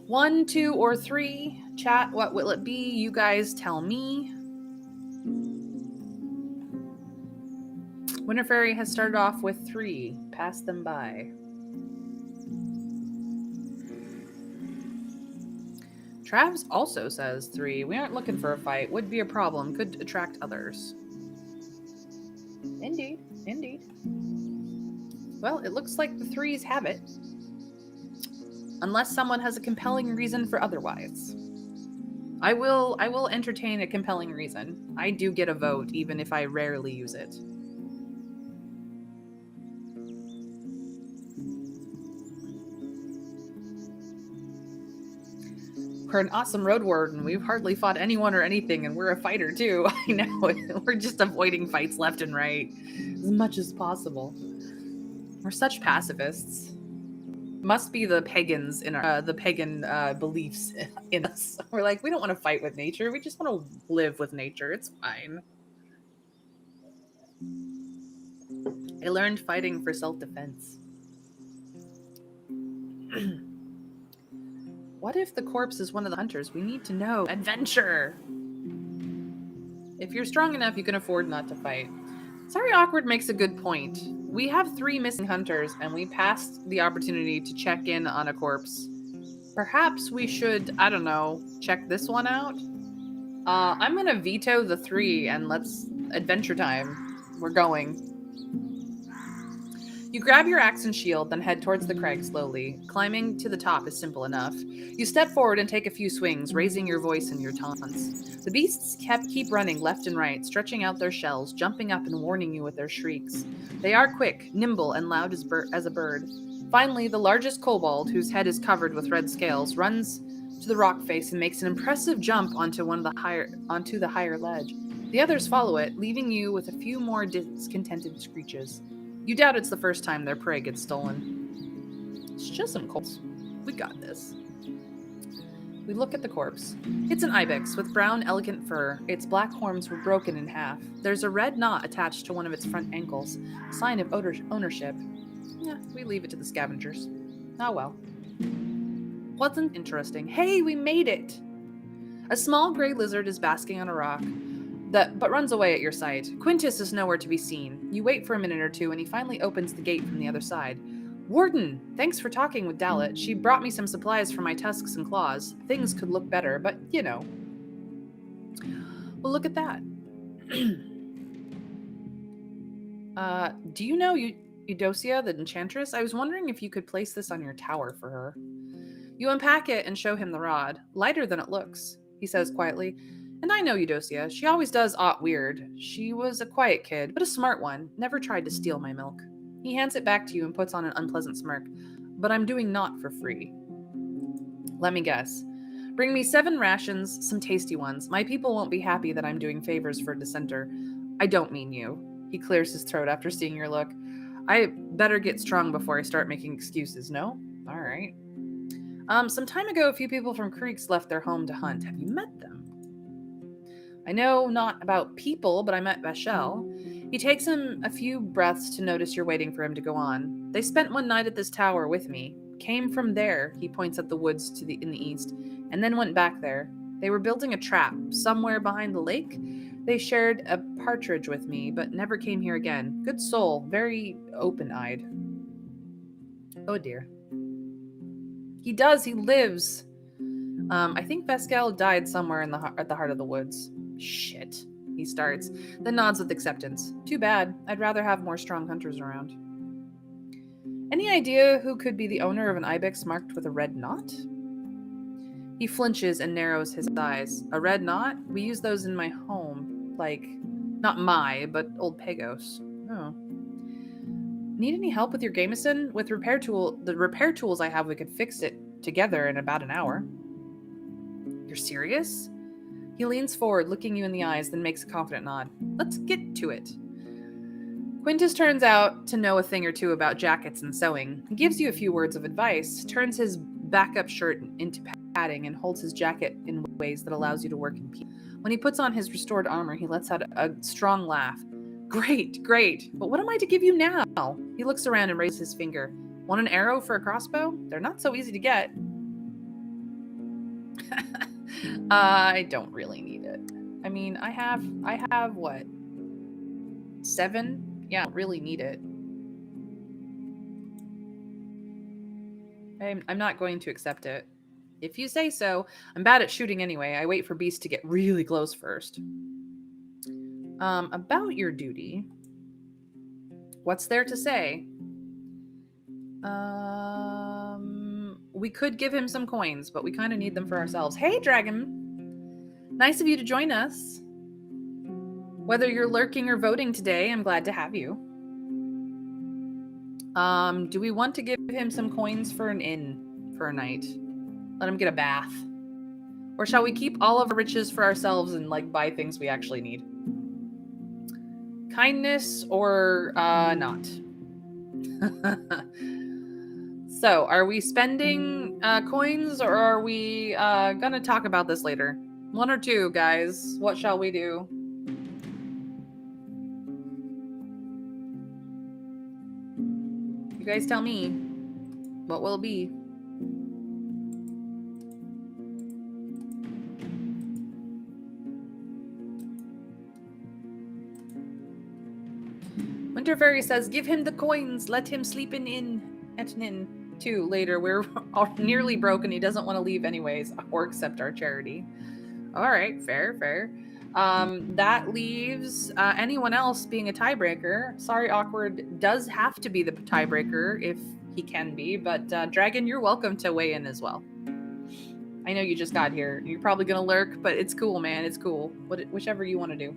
1, 2, or 3. Chat, what will it be? You guys tell me. Winter Fairy has started off with 3. Pass them by. Travs also says 3. We aren't looking for a fight. Would be a problem. Could attract others. Indeed. Indeed. Well, it looks like the 3s have it. Unless someone has a compelling reason for otherwise. I will entertain a compelling reason. I do get a vote, even if I rarely use it. We're an awesome road warden. We've hardly fought anyone or anything, and we're a fighter too. I know. We're just avoiding fights left and right as much as possible. We're such pacifists. Must be the pagans in our the pagan beliefs in us. We're like, we don't want to fight with nature. We just want to live with nature. It's fine. I learned fighting for self-defense. What if the corpse is one of the hunters? We need to know. Adventure! If you're strong enough, you can afford not to fight. Sorry Awkward makes a good point. We have 3 missing hunters, and we passed the opportunity to check in on a corpse. Perhaps we should, I don't know, check this one out? I'm gonna veto the 3, and let's... adventure time. We're going. You grab your axe and shield, then head towards the crag slowly. Climbing to the top is simple enough. You step forward and take a few swings, raising your voice and your taunts. The beasts keep running left and right, stretching out their shells, jumping up and warning you with their shrieks. They are quick, nimble, and loud as a bird. Finally, the largest kobold, whose head is covered with red scales, runs to the rock face and makes an impressive jump onto the higher ledge. The others follow it, leaving you with a few more discontented screeches. You doubt it's the first time their prey gets stolen. It's just some colts. We got this. We look at the corpse. It's an ibex with brown, elegant fur. Its black horns were broken in half. There's a red knot attached to one of its front ankles, a sign of ownership. Yeah, we leave it to the scavengers. Oh well. Wasn't interesting. Hey, we made it! A small gray lizard is basking on a rock, but runs away at your sight. Quintus is nowhere to be seen. You wait for a minute or two, and he finally opens the gate from the other side. Warden, thanks for talking with Dalit. She brought me some supplies for my tusks and claws. Things could look better, but, you know. Well, look at that. Do you know Eudocia, the enchantress? I was wondering if you could place this on your tower for her. You unpack it and show him the rod. Lighter than it looks, he says quietly. And I know Eudocia. She always does aught weird. She was a quiet kid, but a smart one. Never tried to steal my milk. He hands it back to you and puts on an unpleasant smirk. But I'm doing naught for free. Let me guess. Bring me 7 rations, some tasty ones. My people won't be happy that I'm doing favors for a dissenter. I don't mean you. He clears his throat after seeing your look. I better get strong before I start making excuses, no? All right. Some time ago, a few people from Creeks left their home to hunt. Have you met them? I know not about people, but I met Vashel. He takes him a few breaths to notice you're waiting for him to go on. They spent one night at this tower with me. Came from there, he points at the woods in the east, and then went back there. They were building a trap somewhere behind the lake. They shared a partridge with me, but never came here again. Good soul, very open-eyed. Oh dear. He lives. I think Vescal died somewhere at the heart of the woods. Shit, he starts, then nods with acceptance. Too bad. I'd rather have more strong hunters around. Any idea who could be the owner of an ibex marked with a red knot? He flinches and narrows his eyes. A red knot? We use those in my home. Like, not but old Pagos. Oh. Need any help with your gamison? With the repair tools I have, we could fix it together in about an hour. You're serious? He leans forward, looking you in the eyes, then makes a confident nod. Let's get to it. Quintus turns out to know a thing or two about jackets and sewing. He gives you a few words of advice, turns his backup shirt into padding, and holds his jacket in ways that allows you to work in peace. When he puts on his restored armor, he lets out a strong laugh. Great, but what am I to give you now? He looks around and raises his finger. Want an arrow for a crossbow? They're not so easy to get. I don't really need it. I mean, I have what? 7? Yeah, I don't really need it. I'm not going to accept it. If you say so. I'm bad at shooting anyway. I wait for beasts to get really close first. About your duty. What's there to say? We could give him some coins, but we kind of need them for ourselves. Hey, dragon! Nice of you to join us. Whether you're lurking or voting today, I'm glad to have you. Do we want to give him some coins for an inn for a night? Let him get a bath. Or shall we keep all of our riches for ourselves and, like, buy things we actually need? Kindness or not? So, are we spending coins, or are we gonna talk about this later? One or two, guys. What shall we do? You guys tell me. What will it be? Winter Fairy says, give him the coins. Let him sleep at an inn. Too. Later, we're nearly broken. He doesn't want to leave anyways, or accept our charity. All right, fair. That leaves anyone else being a tiebreaker. Sorry, Awkward does have to be the tiebreaker if he can be, but Dragon, you're welcome to weigh in as well. I know you just got here. You're probably gonna lurk, but it's cool, man. It's cool. Whichever you want to do.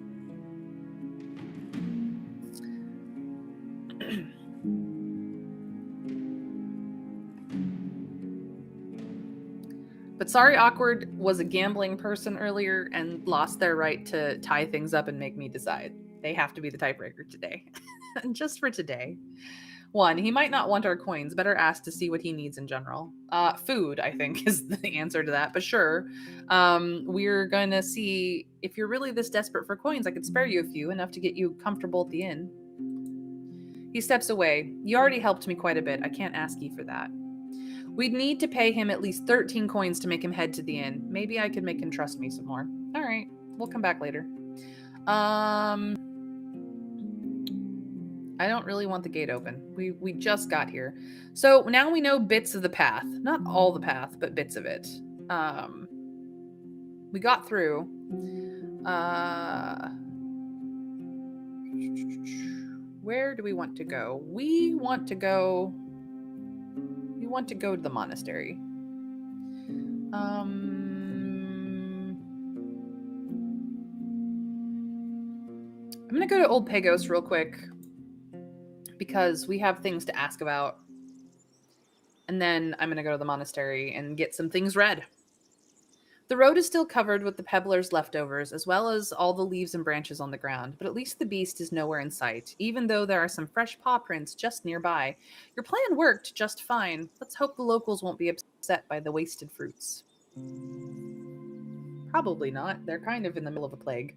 But sorry, Awkward was a gambling person earlier and lost their right to tie things up and make me decide. They have to be the tiebreaker today. Just for today. 1, he might not want our coins. Better ask to see what he needs in general. Food, I think, is the answer to that. But sure, we're going to see if you're really this desperate for coins. I could spare you a few, enough to get you comfortable at the inn. He steps away. You already helped me quite a bit. I can't ask you for that. We'd need to pay him at least 13 coins to make him head to the inn. Maybe I could make him trust me some more. All right, we'll come back later. I don't really want the gate open. We just got here. So now we know bits of the path. Not all the path, but bits of it. We got through. Where do we want to go? We want to go to the monastery. I'm gonna go to Old Pagos real quick because we have things to ask about. And then I'm gonna go to the monastery and get some things read. The road is still covered with the peddler's leftovers, as well as all the leaves and branches on the ground, but at least the beast is nowhere in sight, even though there are some fresh paw prints just nearby. Your plan worked just fine. Let's hope the locals won't be upset by the wasted fruits. Probably not. They're kind of in the middle of a plague.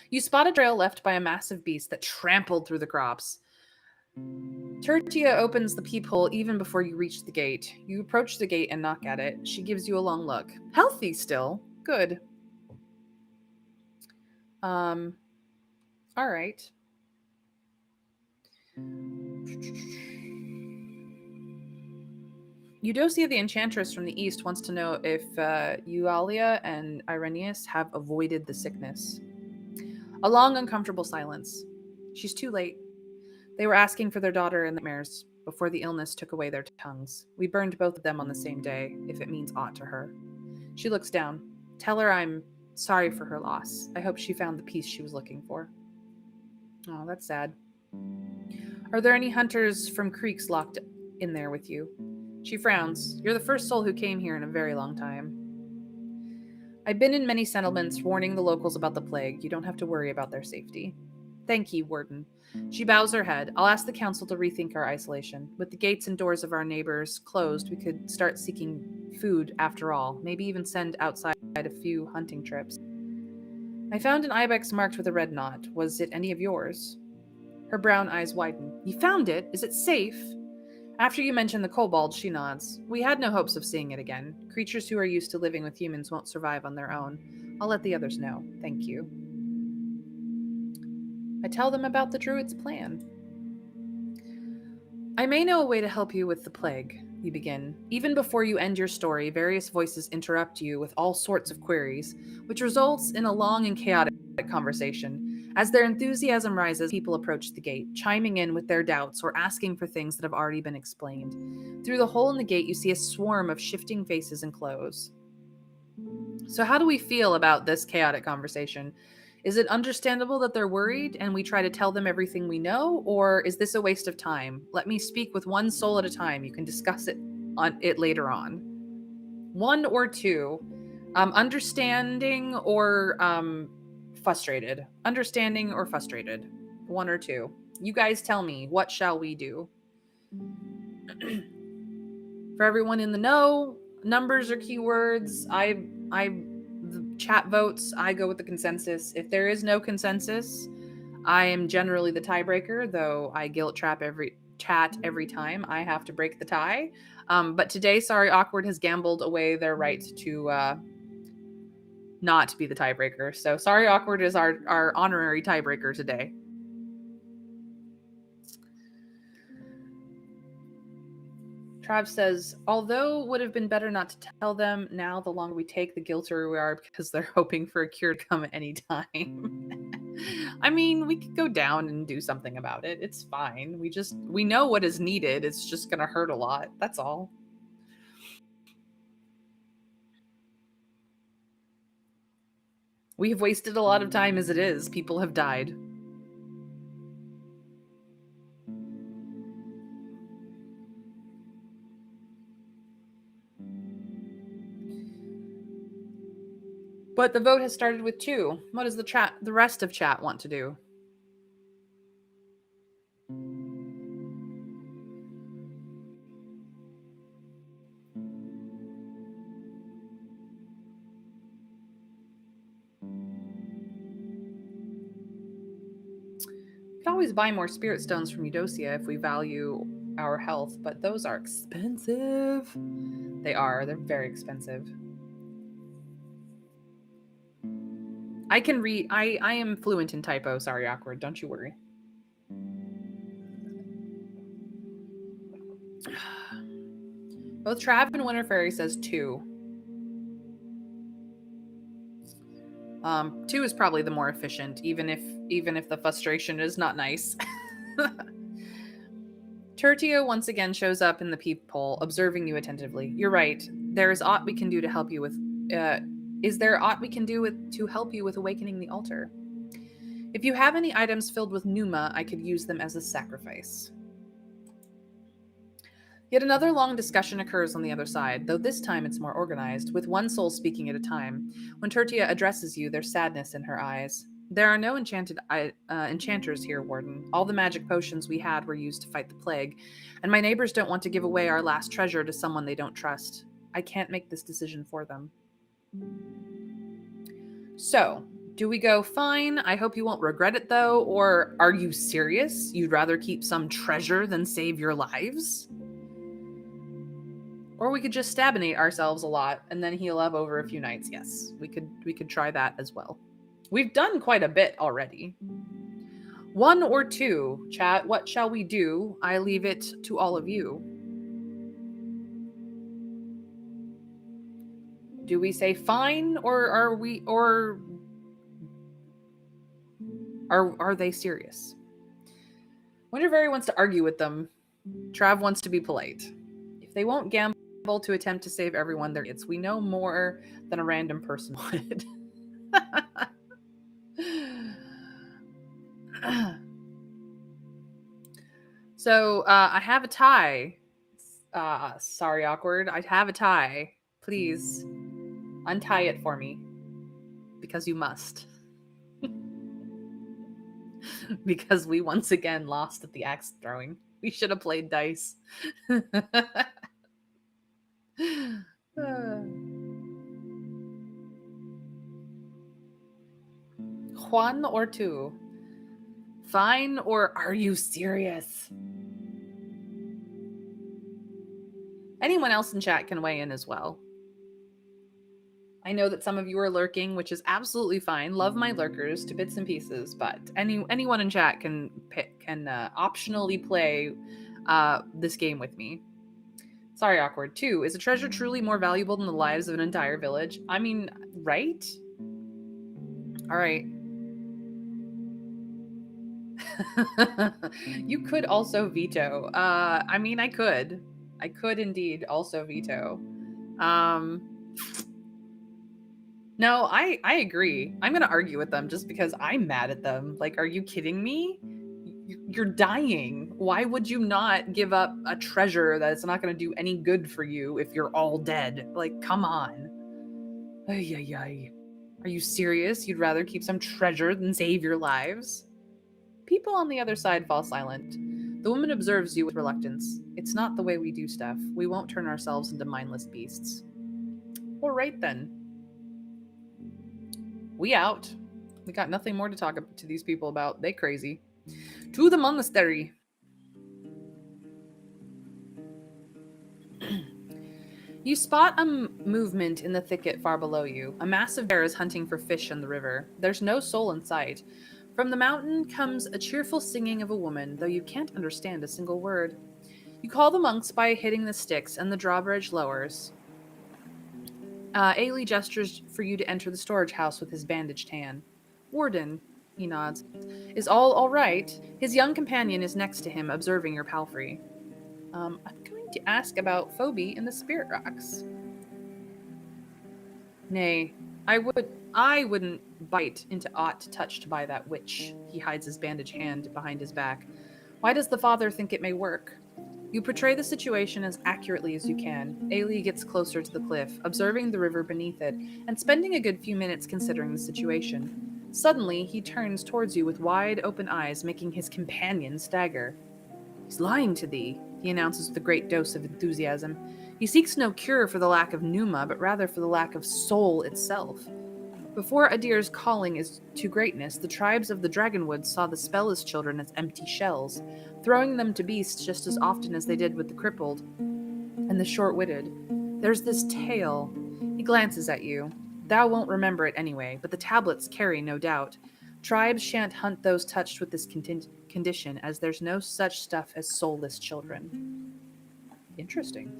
You spot a trail left by a massive beast that trampled through the crops. Tertia opens the peephole even before you reach the gate. You approach the gate and knock at it. She gives you a long look. Healthy still. Good. All right. Eudocia the Enchantress from the East wants to know if Eualia and Irenaeus have avoided the sickness. A long, uncomfortable silence. She's too late. They were asking for their daughter in nightmares before the illness took away their tongues. We burned both of them on the same day, if it means aught to her. She looks down. Tell her I'm sorry for her loss. I hope she found the peace she was looking for. Oh, that's sad. Are there any hunters from creeks locked in there with you? She frowns. You're the first soul who came here in a very long time. I've been in many settlements warning the locals about the plague. You don't have to worry about their safety. Thank you, Warden. She bows her head. I'll ask the council to rethink our isolation. With the gates and doors of our neighbors closed, we could start seeking food after all. Maybe even send outside a few hunting trips. I found an ibex marked with a red knot. Was it any of yours? Her brown eyes widen. You found it? Is it safe? After you mention the kobold, she nods. We had no hopes of seeing it again. Creatures who are used to living with humans won't survive on their own. I'll let the others know. Thank you. I tell them about the druid's plan. I may know a way to help you with the plague, you begin. Even before you end your story, various voices interrupt you with all sorts of queries, which results in a long and chaotic conversation. As their enthusiasm rises, people approach the gate, chiming in with their doubts or asking for things that have already been explained. Through the hole in the gate, you see a swarm of shifting faces and clothes. So how do we feel about this chaotic conversation? Is it understandable that they're worried and we try to tell them everything we know, or is this a waste of time? Let me speak with one soul at a time. You can discuss it later on. 1 or 2. Understanding or frustrated. Understanding or frustrated. 1 or 2. You guys tell me, what shall we do? For everyone in the know, numbers are keywords. The chat votes. I go with the consensus. If there is no consensus, I am generally the tiebreaker, though I guilt trap every chat every time I have to break the tie. But today, Sorry Awkward has gambled away their right to not be the tiebreaker. So Sorry Awkward is our honorary tiebreaker today. Trav says, although would have been better not to tell them, now the longer we take, the guiltier we are because they're hoping for a cure to come at any time. I mean, we could go down and do something about it. It's fine. We know what is needed. It's just going to hurt a lot. That's all. We have wasted a lot of time as it is. People have died. But the vote has started with 2. What does the rest of chat want to do? We could always buy more spirit stones from Eudocia if we value our health, but those are expensive. They are. They're very expensive. I can read. I am fluent in typo. Sorry, Awkward. Don't you worry. Both Trav and Winter Fairy says 2. 2 is probably the more efficient, even if the frustration is not nice. Tertio once again shows up in the peephole, observing you attentively. You're right. There is aught we can do to help you with. Is there aught we can do to help you with awakening the altar? If you have any items filled with pneuma, I could use them as a sacrifice. Yet another long discussion occurs on the other side, though this time it's more organized, with one soul speaking at a time. When Tertia addresses you, there's sadness in her eyes. There are no enchanters here, Warden. All the magic potions we had were used to fight the plague, and my neighbors don't want to give away our last treasure to someone they don't trust. I can't make this decision for them. So, do we go, fine, I hope you won't regret it though, or are you serious? You'd rather keep some treasure than save your lives? Or we could just stabinate ourselves a lot and then heal up over a few nights. Yes, we could try that as well. We've done quite a bit already. 1 or 2, chat, what shall we do? I leave it to all of you. Do we say fine, or are they serious? Winterberry wants to argue with them. Trav wants to be polite. If they won't gamble to attempt to save everyone, they're idiots. We know more than a random person would. So I have a tie. Sorry, Awkward. I have a tie. Please untie it for me, because you must. Because we once again lost at the axe throwing. We should have played dice. Juan or 2? Fine, or are you serious? Anyone else in chat can weigh in as well. I know that some of you are lurking, which is absolutely fine. Love my lurkers to bits and pieces, but anyone in chat can optionally play this game with me. Sorry, Awkward. 2, is a treasure truly more valuable than the lives of an entire village? I mean, right? All right. You could also veto. I mean, I could indeed also veto. No, I agree. I'm gonna argue with them just because I'm mad at them. Like, are you kidding me? You're dying. Why would you not give up a treasure that's not gonna do any good for you if you're all dead? Like, come on. Ay, ay, ay. Are you serious? You'd rather keep some treasure than save your lives? People on the other side fall silent. The woman observes you with reluctance. It's not the way we do stuff. We won't turn ourselves into mindless beasts. All right then. We out. We got nothing more to talk to these people about. They crazy. To the monastery. You spot a movement in the thicket far below you. A massive bear is hunting for fish in the river. There's no soul in sight. From the mountain comes a cheerful singing of a woman, though you can't understand a single word. You call the monks by hitting the sticks, and the drawbridge lowers. Ailey gestures for you to enter the storage house with his bandaged hand. Warden, he nods, is all right? His young companion is next to him, observing your palfrey. I'm going to ask about Phoebe and the spirit rocks. Nay, I wouldn't bite into aught touched by that witch. He hides his bandaged hand behind his back. Why does the father think it may work? You portray the situation as accurately as you can. Ailey gets closer to the cliff, observing the river beneath it, and spending a good few minutes considering the situation. Suddenly, he turns towards you with wide open eyes, making his companion stagger. He's lying to thee, he announces with a great dose of enthusiasm. He seeks no cure for the lack of pneuma, but rather for the lack of soul itself. Before Adir's calling is to greatness, the tribes of the Dragonwood saw the spellless children as empty shells, throwing them to beasts just as often as they did with the crippled and the short-witted. There's this tale. He glances at you. Thou won't remember it anyway, but the tablets carry no doubt. Tribes shan't hunt those touched with this condition, as there's no such stuff as soulless children. Interesting.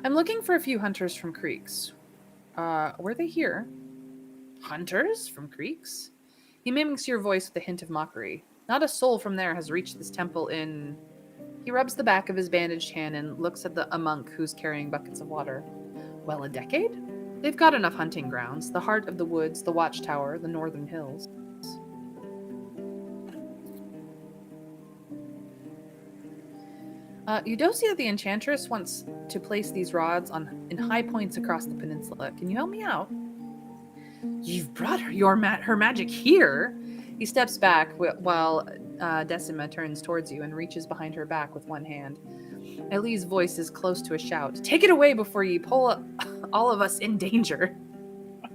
I'm looking for a few hunters from creeks. Were they here? Hunters from creeks? He mimics your voice with a hint of mockery. Not a soul from there has reached this temple in... He rubs the back of his bandaged hand and looks at a monk who's carrying buckets of water. Well, a decade? They've got enough hunting grounds. The heart of the woods, the watchtower, the northern hills. Eudocia the Enchantress wants to place these rods in high points across the peninsula. Can you help me out? You've brought her magic here? He steps back while Decima turns towards you and reaches behind her back with one hand. Ellie's voice is close to a shout. Take it away before you pull all of us in danger.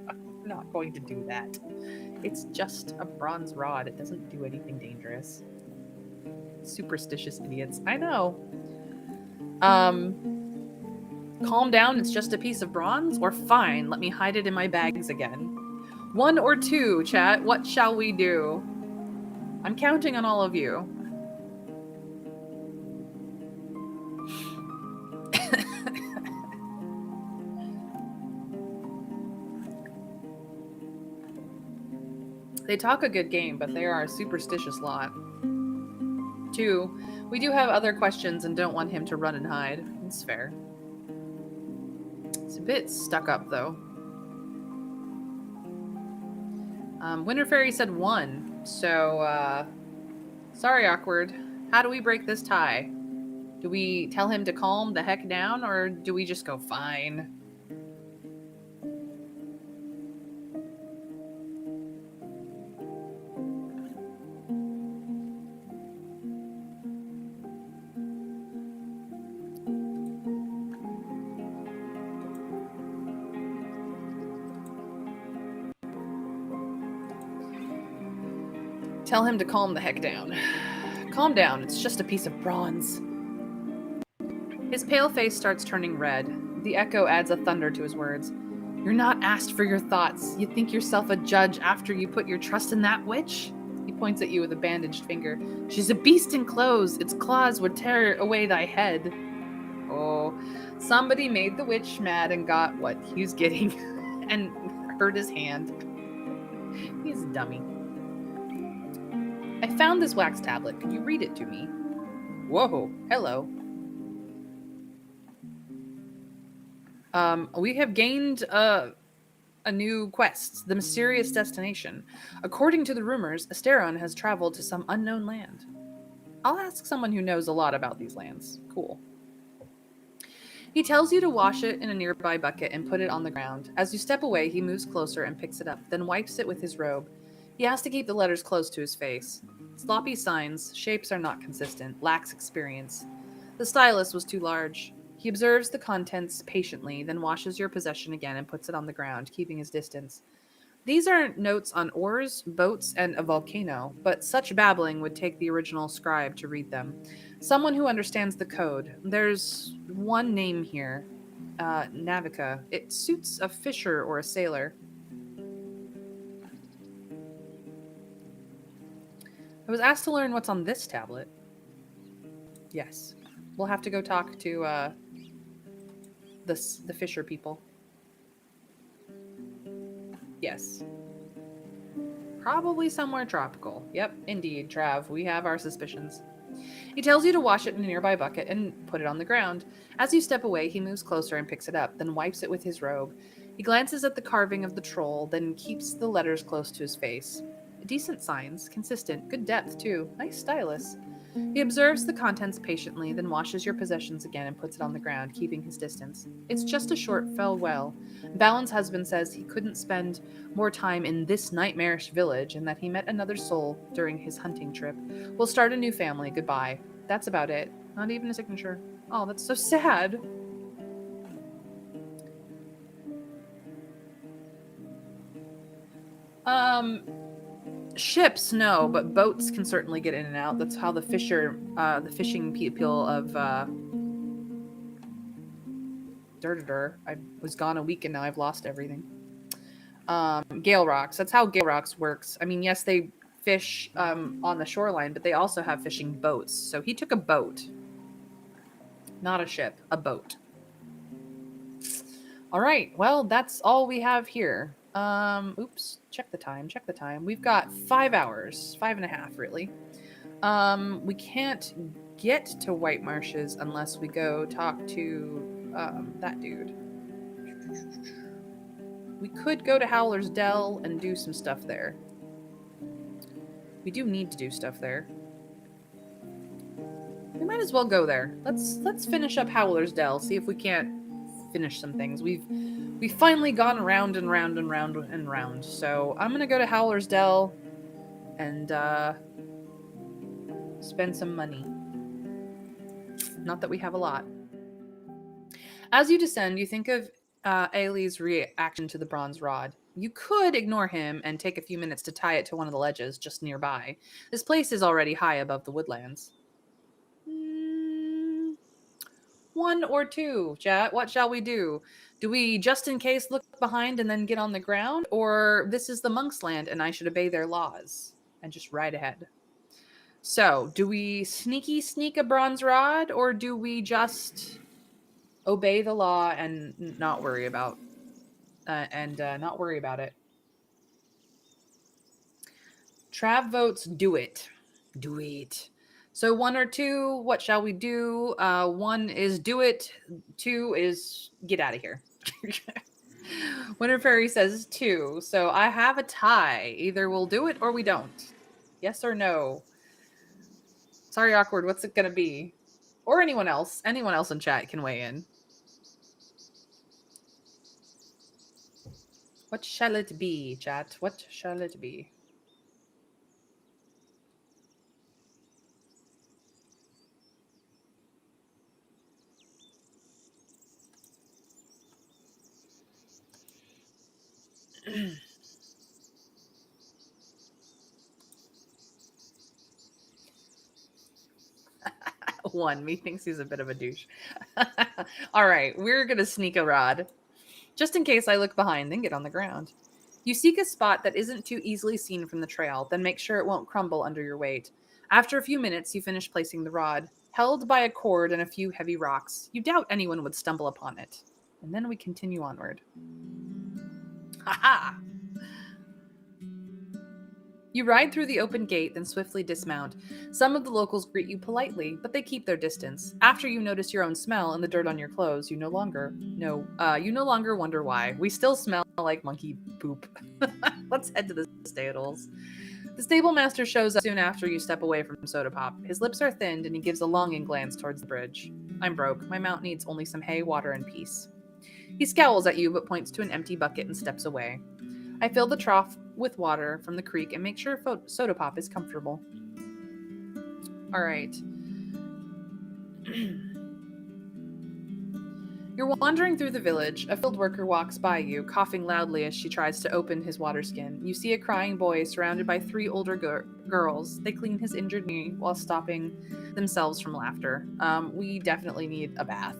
I'm not going to do that. It's just a bronze rod. It doesn't do anything dangerous. Superstitious idiots. I know. Calm down, it's just a piece of bronze? Or fine, let me hide it in my bags again. 1 or 2, chat. What shall we do? I'm counting on all of you. They talk a good game, but they are a superstitious lot. 2, we do have other questions and don't want him to run and hide. It's fair. It's a bit stuck up, though. Winter Fairy said 1, so, sorry, Awkward. How do we break this tie? Do we tell him to calm the heck down, or do we just go fine? Tell him to calm the heck down. Calm down, it's just a piece of bronze. His pale face starts turning red. The echo adds a thunder to his words. You're not asked for your thoughts. You think yourself a judge after you put your trust in that witch? He points at you with a bandaged finger. She's a beast in clothes. Its claws would tear away thy head. Oh, somebody made the witch mad and got what he was getting and hurt his hand. He's a dummy. I found this wax tablet. Could you read it to me? Whoa, hello. We have gained a new quest, the mysterious destination. According to the rumors, Asteron has traveled to some unknown land. I'll ask someone who knows a lot about these lands. Cool. He tells you to wash it in a nearby bucket and put it on the ground. As you step away, he moves closer and picks it up, then wipes it with his robe. He has to keep the letters close to his face. Sloppy signs, shapes are not consistent, lacks experience. The stylus was too large. He observes the contents patiently, then washes your possession again and puts it on the ground, keeping his distance. These are notes on oars, boats, and a volcano, but such babbling would take the original scribe to read them. Someone who understands the code. There's one name here, Navica. It suits a fisher or a sailor. I was asked to learn what's on this tablet. Yes. We'll have to go talk to the fisher people. Yes. Probably somewhere tropical. Yep, indeed, Trav. We have our suspicions. He tells you to wash it in a nearby bucket and put it on the ground. As you step away, he moves closer and picks it up, then wipes it with his robe. He glances at the carving of the troll, then keeps the letters close to his face. Decent signs, consistent, good depth too. Nice stylus. He observes the contents patiently, then washes your possessions again and puts it on the ground, keeping his distance. It's just a short farewell. Balin's husband says he couldn't spend more time in this nightmarish village and that he met another soul during his hunting trip. We'll start a new family. Goodbye. That's about it. Not even a signature. Oh, that's so sad. Ships, no, but boats can certainly get in and out. That's how the fishing people of I was gone a week and now I've lost everything. Gale Rocks. That's how Gale Rocks works. I mean, yes, they fish on the shoreline, but they also have fishing boats. So he took a boat, not a ship, a boat. All right. Well, that's all we have here. Oops. Check the time. We've got 5 hours, 5.5 really. We can't get to White Marshes unless we go talk to that dude. We could go to Howler's Dell and do some stuff there. We do need to do stuff there. We might as well go there. Let's finish up Howler's Dell. See if we can't finish some things. We've finally gone round and round and round and round. So I'm gonna go to Howler's Dell and spend some money. Not that we have a lot. As you descend, you think of Ailey's reaction to the bronze rod. You could ignore him and take a few minutes to tie it to one of the ledges just nearby. This place is already high above the woodlands. 1 or 2, chat. What shall we do? Do we just in case look behind and then get on the ground? Or this is the monk's land and I should obey their laws and just ride ahead? So, do we sneak a bronze rod, or do we just obey the law and not worry about it? Trav votes do it. Do it. So 1 or 2, what shall we do? 1 is do it. 2 is get out of here. Winter Fairy says 2. So I have a tie. Either we'll do it or we don't. Yes or no? Sorry, awkward. What's it gonna be? Or anyone else. Anyone else in chat can weigh in. What shall it be, chat? What shall it be? One, me thinks he's a bit of a douche. All right, we're gonna sneak a rod. Just in case I look behind, then get on the ground. You seek a spot that isn't too easily seen from the trail, then make sure it won't crumble under your weight. After a few minutes, you finish placing the rod. Held by a cord and a few heavy rocks, you doubt anyone would stumble upon it. And then we continue onward. Ha-ha! You ride through the open gate, then swiftly dismount. Some of the locals greet you politely, but they keep their distance. After you notice your own smell and the dirt on your clothes, you no longer wonder why. We still smell like monkey poop. Let's head to the stables. The stable master shows up soon after you step away from Soda Pop. His lips are thinned and he gives a longing glance towards the bridge. I'm broke. My mount needs only some hay, water, and peace. He scowls at you but points to an empty bucket and steps away. I fill the trough with water from the creek and make sure Soda Pop is comfortable. All right. You're wandering through the village. A field worker walks by you, coughing loudly as she tries to open his water skin. You see a crying boy surrounded by 3 older girls. They clean his injured knee while stopping themselves from laughter. We definitely need a bath.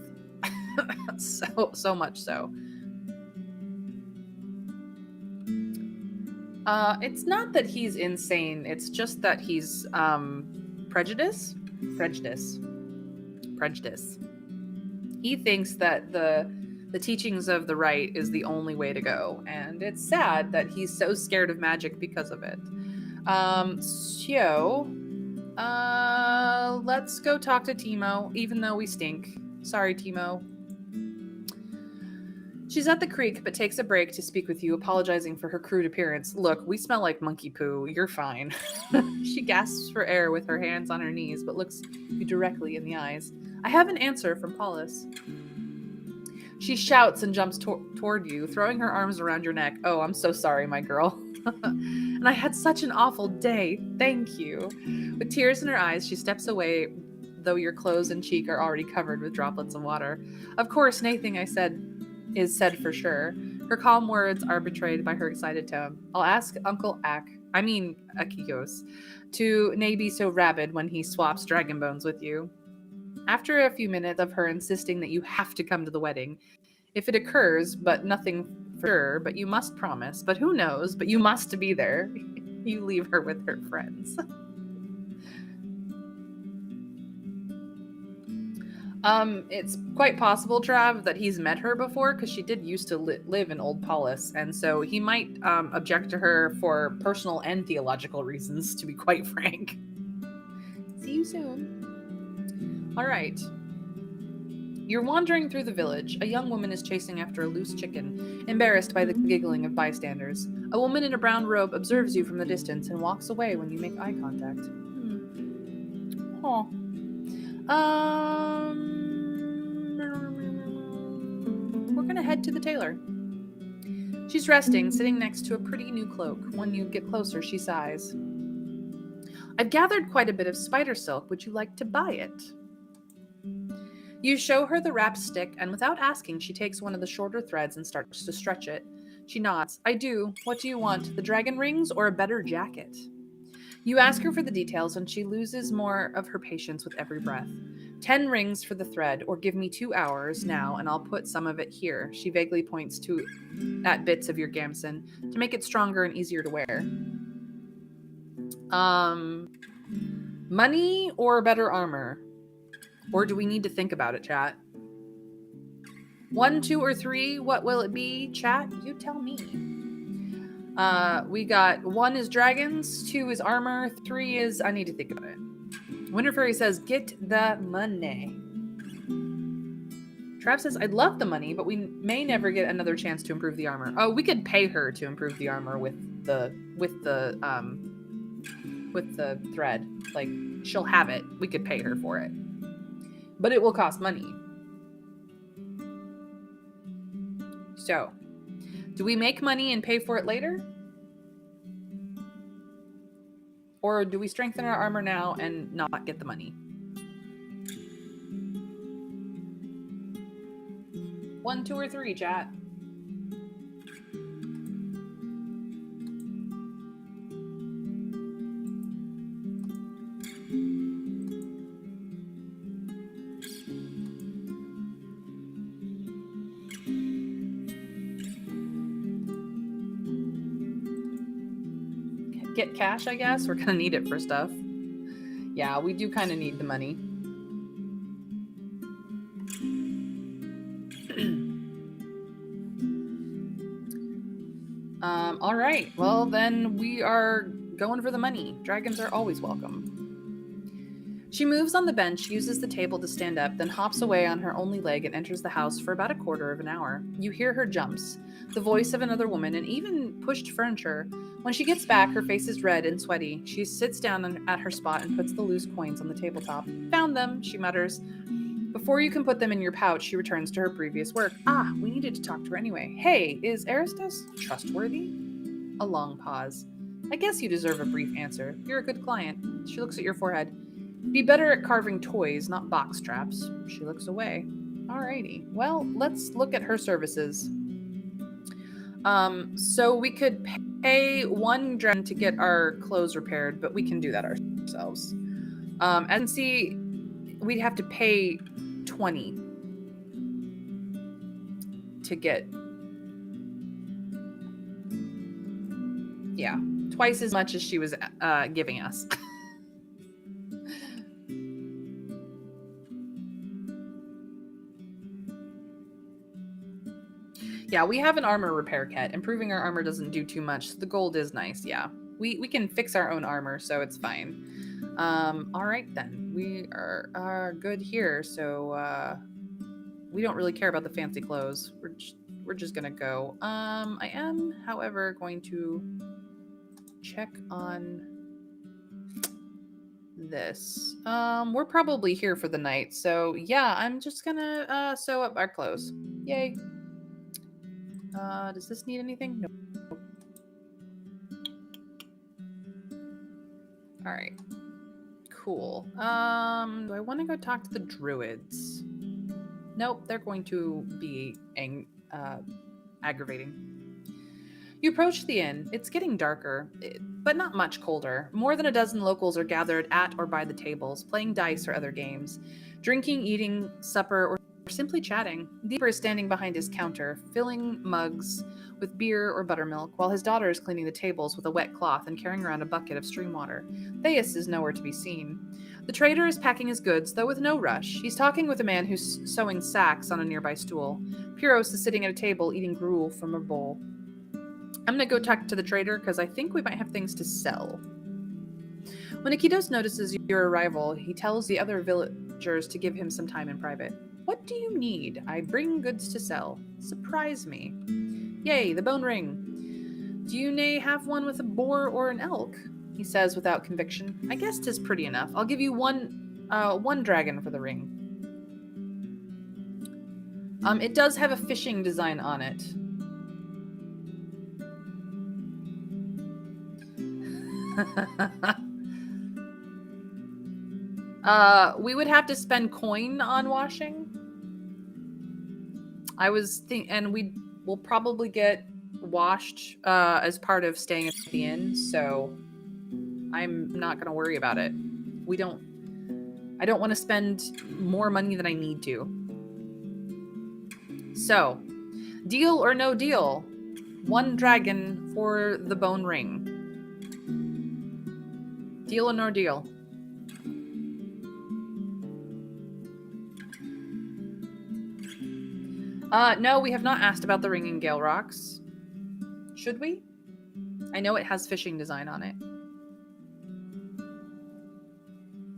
so much so. It's not that he's insane. It's just that he's prejudice. He thinks that the teachings of the right is the only way to go, and it's sad that he's so scared of magic because of it. Let's go talk to Timo, even though we stink. Sorry, Timo. She's at the creek, but takes a break to speak with you, apologizing for her crude appearance. Look, we smell like monkey poo. You're fine. She gasps for air with her hands on her knees, but looks you directly in the eyes. I have an answer from Paulus. She shouts and jumps toward you, throwing her arms around your neck. Oh, I'm so sorry, my girl. And I had such an awful day. Thank you. With tears in her eyes, she steps away, though your clothes and cheek are already covered with droplets of water. Of course, nothing I said is said for sure. Her calm words are betrayed by her excited tone. I'll ask Uncle Akikos, to nae be so rabid when he swaps dragon bones with you. After a few minutes of her insisting that you have to come to the wedding, if it occurs, but nothing for sure, but you must promise, but who knows, but you must be there, you leave her with her friends. It's quite possible, Trav, that he's met her before, because she did used to live in Old Paulus, and so he might object to her for personal and theological reasons, to be quite frank. See you soon. All right. You're wandering through the village. A young woman is chasing after a loose chicken, embarrassed by the giggling of bystanders. A woman in a brown robe observes you from the distance and walks away when you make eye contact. We're gonna head to the tailor. She's resting, sitting next to a pretty new cloak. When you get closer, she sighs. I've gathered quite a bit of spider silk. Would you like to buy it? You show her the wrapped stick, and without asking, she takes one of the shorter threads and starts to stretch it. She nods. I do. What do you want? The dragon rings or a better jacket? You ask her for the details, and she loses more of her patience with every breath. 10 rings for the thread, or give me 2 hours now, and I'll put some of it here. She vaguely points at bits of your gamson to make it stronger and easier to wear. Money or better armor? Or do we need to think about it, chat? 1, 2, or 3? What will it be, chat? You tell me. We got 1 is dragons, 2 is armor, 3 is... I need to think about it. Winter Fairy says, get the money. Trav says, I'd love the money, but we may never get another chance to improve the armor. Oh, we could pay her to improve the armor with the thread. Like, she'll have it. We could pay her for it. But it will cost money. So, do we make money and pay for it later? Or do we strengthen our armor now and not get the money? 1, 2, or 3, chat. Get cash, I guess. We're gonna need it for stuff. Yeah, we do kind of need the money. All right. Well, then we are going for the money. Dragons are always welcome. She moves on the bench, uses the table to stand up, then hops away on her only leg and enters the house for about a quarter of an hour. You hear her jumps, the voice of another woman, and even pushed furniture. When she gets back, her face is red and sweaty. She sits down at her spot and puts the loose coins on the tabletop. Found them, she mutters. Before you can put them in your pouch, she returns to her previous work. We needed to talk to her anyway. Hey, is Aristos trustworthy? A long pause. I guess you deserve a brief answer. You're a good client. She looks at your forehead. Be better at carving toys, not box traps. She looks away. Alrighty. Well, let's look at her services. So we could pay one dragon to get our clothes repaired, but we can do that ourselves. And see, we'd have to pay 20 to get, yeah, twice as much as she was giving us. Yeah, we have an armor repair kit. Improving our armor doesn't do too much. The gold is nice, yeah. We can fix our own armor, so it's fine. All right then. We are good here, so we don't really care about the fancy clothes. We're just gonna go. I am, however, going to check on this. We're probably here for the night, so yeah, I'm just gonna sew up our clothes. Yay. Does this need anything? No. All right. Cool. Do I want to go talk to the druids? Nope, they're going to be aggravating. You approach the inn. It's getting darker, but not much colder. More than a dozen locals are gathered at or by the tables, playing dice or other games, drinking, eating supper, or simply chatting. The keeper is standing behind his counter, filling mugs with beer or buttermilk, while his daughter is cleaning the tables with a wet cloth and carrying around a bucket of stream water. Thais is nowhere to be seen. The trader is packing his goods, though with no rush. He's talking with a man who's sewing sacks on a nearby stool. Pyros is sitting at a table eating gruel from a bowl. I'm gonna go talk to the trader because I think we might have things to sell. When Akitos notices your arrival, he tells the other villagers to give him some time in private. What do you need? I bring goods to sell. Surprise me. Yay, the bone ring. Do you nay have one with a boar or an elk? He says without conviction. I guess 'tis pretty enough. I'll give you one dragon for the ring. It does have a fishing design on it. We would have to spend coin on washing. I was thinking, and we'll probably get washed as part of staying at the inn, so I'm not going to worry about it. I don't want to spend more money than I need to. So, deal or no deal? One dragon for the bone ring. Deal or no deal? No, we have not asked about the ring in Gale Rocks. Should we? I know it has fishing design on it.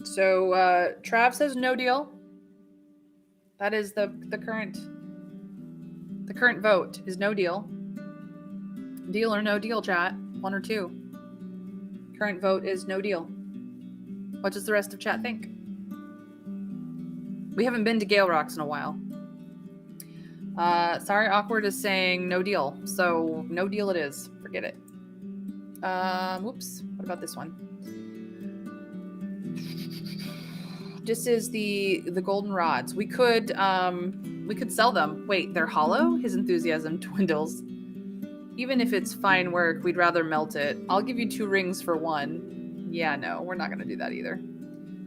So, Trav says no deal. That is the current vote is no deal. Deal or no deal, chat? 1 or 2. Current vote is no deal. What does the rest of chat think? We haven't been to Gale Rocks in a while. Sorry, Awkward is saying no deal. So no deal it is. Forget it. Whoops. What about this one? This is the golden rods. We could sell them. Wait, they're hollow? His enthusiasm dwindles. Even if it's fine work, we'd rather melt it. I'll give you 2 rings for 1. Yeah, no, we're not gonna do that either.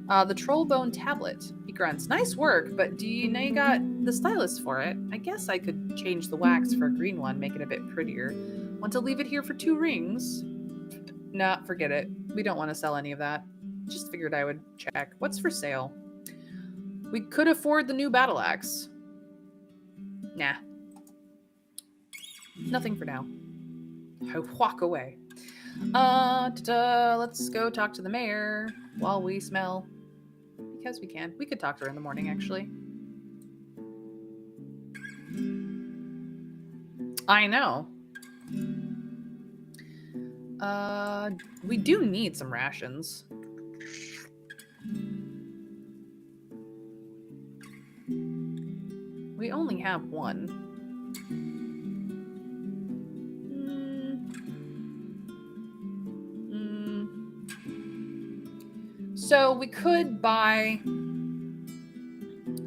The troll bone tablet. He grunts. Nice work, but do you know you got the stylus for it? I guess I could change the wax for a green one, make it a bit prettier. Want to leave it here for 2 rings? Nah, forget it. We don't want to sell any of that. Just figured I would check. What's for sale? We could afford the new battle axe. Nah. Nothing for now. I walk away. Let's go talk to the mayor while we smell. Because we can. We could talk to her in the morning, actually. I know. We do need some rations. We only have 1. So we could buy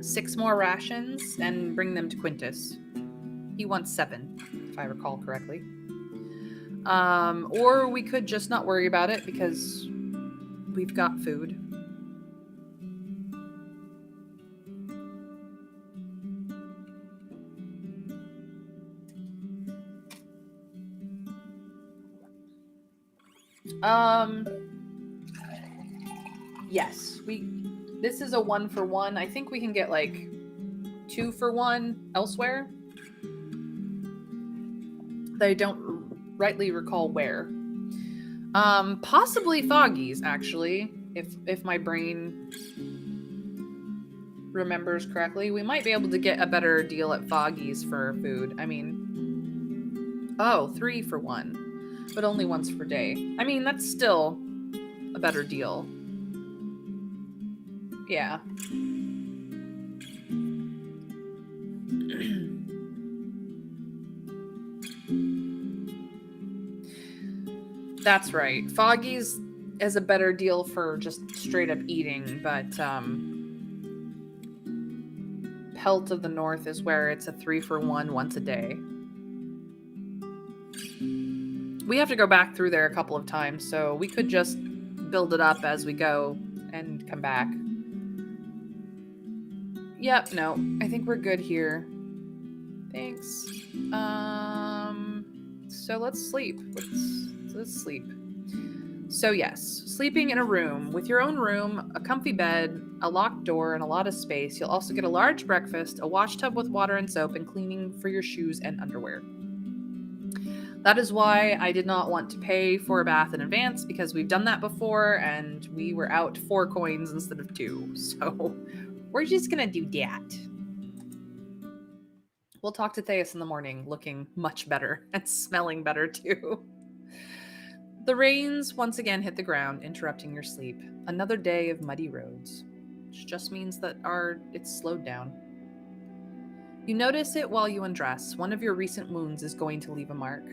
6 more rations and bring them to Quintus. He wants 7, if I recall correctly. Or we could just not worry about it because we've got food. Yes, this is a 1-for-1. I think we can get like 2-for-1 elsewhere. I don't rightly recall where. Possibly Foggy's, actually, if my brain remembers correctly. We might be able to get a better deal at Foggy's for food. I mean, 3-for-1, but only once per day. I mean, that's still a better deal. Yeah. That's right. Foggy's is a better deal for just straight up eating, but Pelt of the North is where it's a 3-for-1 once a day. We have to go back through there a couple of times, so we could just build it up as we go and come back. Yep, no. I think we're good here. Thanks. So let's sleep. Let's sleep. So yes, sleeping in a room with your own room, a comfy bed, a locked door, and a lot of space. You'll also get a large breakfast, a wash tub with water and soap, and cleaning for your shoes and underwear. That is why I did not want to pay for a bath in advance, because we've done that before and we were out 4 coins instead of 2. So we're just gonna do that. We'll talk to Theus in the morning, looking much better and smelling better too. The rains once again hit the ground, interrupting your sleep. Another day of muddy roads, which just means that it's slowed down. You notice it while you undress. One of your recent wounds is going to leave a mark.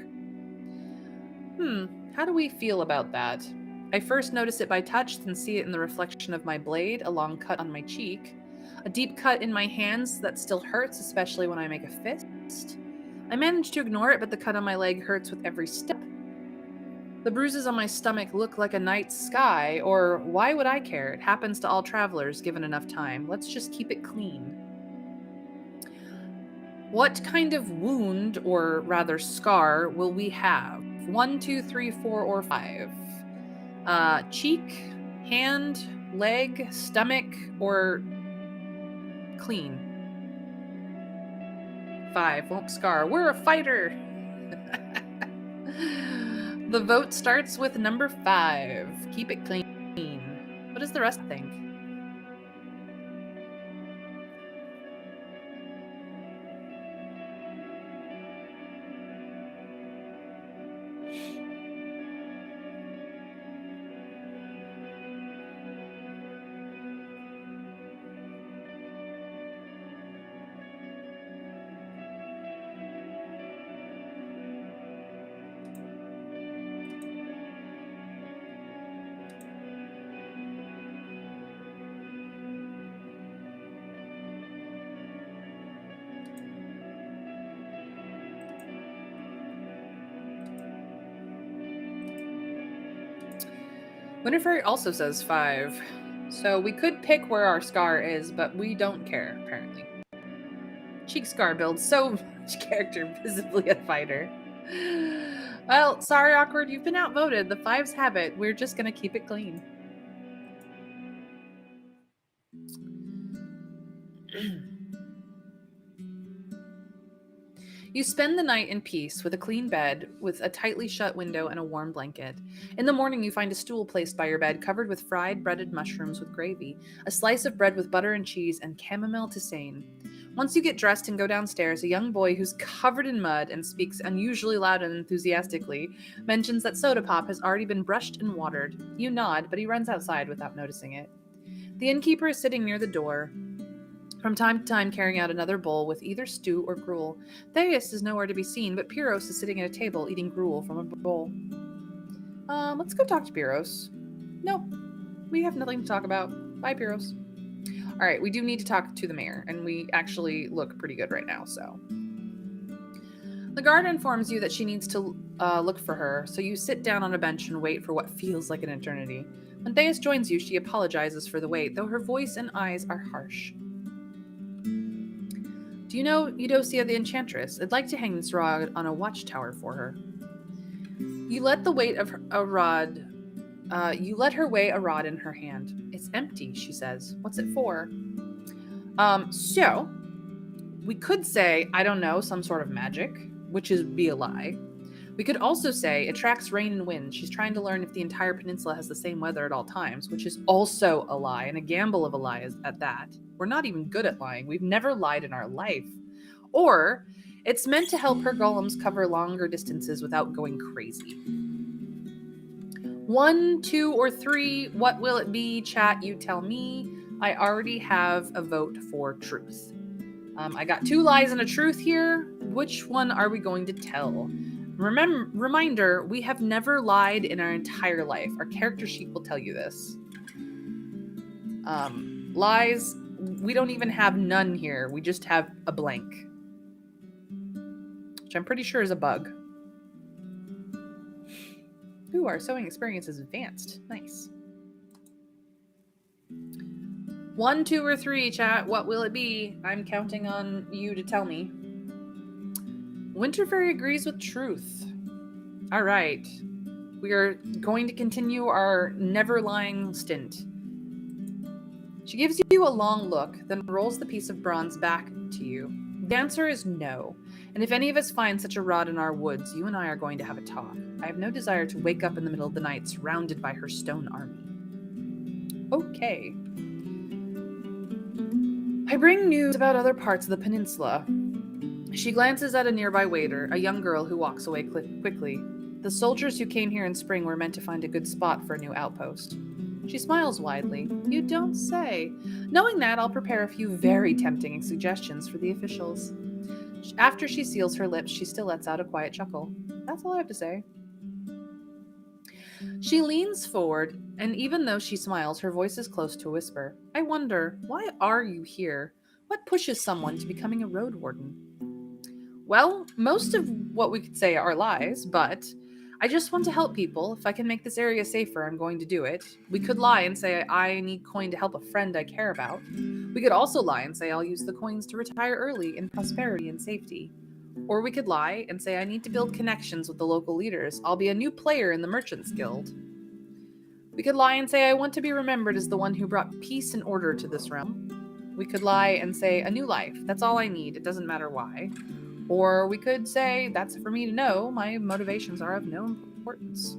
How do we feel about that? I first notice it by touch, then see it in the reflection of my blade, a long cut on my cheek, a deep cut in my hands that still hurts, especially when I make a fist. I manage to ignore it, but the cut on my leg hurts with every step. The bruises on my stomach look like a night sky, or why would I care? It happens to all travelers given enough time. Let's just keep it clean. What kind of wound, or rather scar, will we have? 1, 2, 3, 4, or 5? Cheek, hand, leg, stomach, or clean? 5, won't scar. We're a fighter! The vote starts with number 5. Keep it clean. What does the rest think? Winterfairy also says 5. So we could pick where our scar is, but we don't care, apparently. Cheek scar builds so much character, visibly a fighter. Well, sorry, Awkward, you've been outvoted. The 5s have it. We're just gonna keep it clean. You spend the night in peace with a clean bed, with a tightly shut window and a warm blanket. In the morning, you find a stool placed by your bed covered with fried breaded mushrooms with gravy, a slice of bread with butter and cheese, and chamomile tisane. Once you get dressed and go downstairs, a young boy who's covered in mud and speaks unusually loud and enthusiastically mentions that Soda Pop has already been brushed and watered. You nod, but he runs outside without noticing it. The innkeeper is sitting near the door, from time to time carrying out another bowl with either stew or gruel. Theus is nowhere to be seen, but Pyros is sitting at a table eating gruel from a bowl. Let's go talk to Pyros. Nope, We have nothing to talk about. Bye, Pyros. All right, we do need to talk to the mayor, and we actually look pretty good right now, so. The guard informs you that she needs to look for her, so you sit down on a bench and wait for what feels like an eternity. When Theus joins you, she apologizes for the wait, though her voice and eyes are harsh. Do you know Eudocia the Enchantress? I'd like to hang this rod on a watchtower for her. You let her weigh a rod in her hand. It's empty, she says. What's it for? So we could say, I don't know, some sort of magic, which would be a lie. We could also say it tracks rain and wind. She's trying to learn if the entire peninsula has the same weather at all times, which is also a lie, and a gamble of a lie at that. We're not even good at lying. We've never lied in our life. Or it's meant to help her golems cover longer distances without going crazy. 1, 2, or 3, what will it be? Chat, you tell me. I already have a vote for truth. I got 2 lies and a truth here. Which one are we going to tell? Reminder, we have never lied in our entire life. Our character sheet will tell you this. Lies, we don't even have none here. We just have a blank. Which I'm pretty sure is a bug. Ooh, our sewing experience is advanced. Nice. 1, 2, or 3, chat. What will it be? I'm counting on you to tell me. Winterfairy agrees with truth. All right. We are going to continue our never lying stint. She gives you a long look, then rolls the piece of bronze back to you. The answer is no. And if any of us find such a rod in our woods, you and I are going to have a talk. I have no desire to wake up in the middle of the night surrounded by her stone army. Okay. I bring news about other parts of the peninsula. She glances at a nearby waiter, a young girl who walks away quickly. The soldiers who came here in spring were meant to find a good spot for a new outpost. She smiles widely. You don't say. Knowing that, I'll prepare a few very tempting suggestions for the officials. After she seals her lips, she still lets out a quiet chuckle. That's all I have to say. She leans forward, and even though she smiles, her voice is close to a whisper. I wonder, why are you here? What pushes someone to becoming a road warden? Well, most of what we could say are lies, but I just want to help people. If I can make this area safer, I'm going to do it. We could lie and say I need coin to help a friend I care about. We could also lie and say I'll use the coins to retire early in prosperity and safety. Or we could lie and say I need to build connections with the local leaders. I'll be a new player in the Merchants Guild. We could lie and say I want to be remembered as the one who brought peace and order to this realm. We could lie and say a new life. That's all I need. It doesn't matter why. Or we could say that's for me to know. My motivations are of no importance.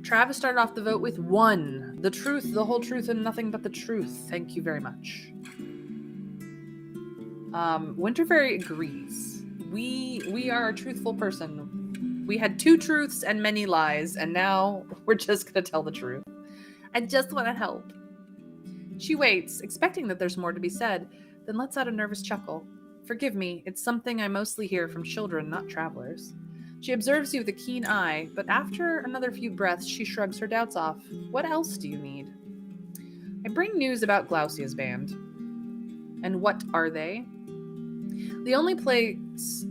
Travis started off the vote with 1. The truth, the whole truth, and nothing but the truth. Thank you very much. Winterfairy agrees. We are a truthful person. We had 2 truths and many lies, and now we're just gonna tell the truth. I just want to help. She waits, expecting that there's more to be said, then lets out a nervous chuckle. Forgive me, it's something I mostly hear from children, not travelers. She observes you with a keen eye, but after another few breaths, she shrugs her doubts off. What else do you need? I bring news about Glaucia's band. And what are they? The only place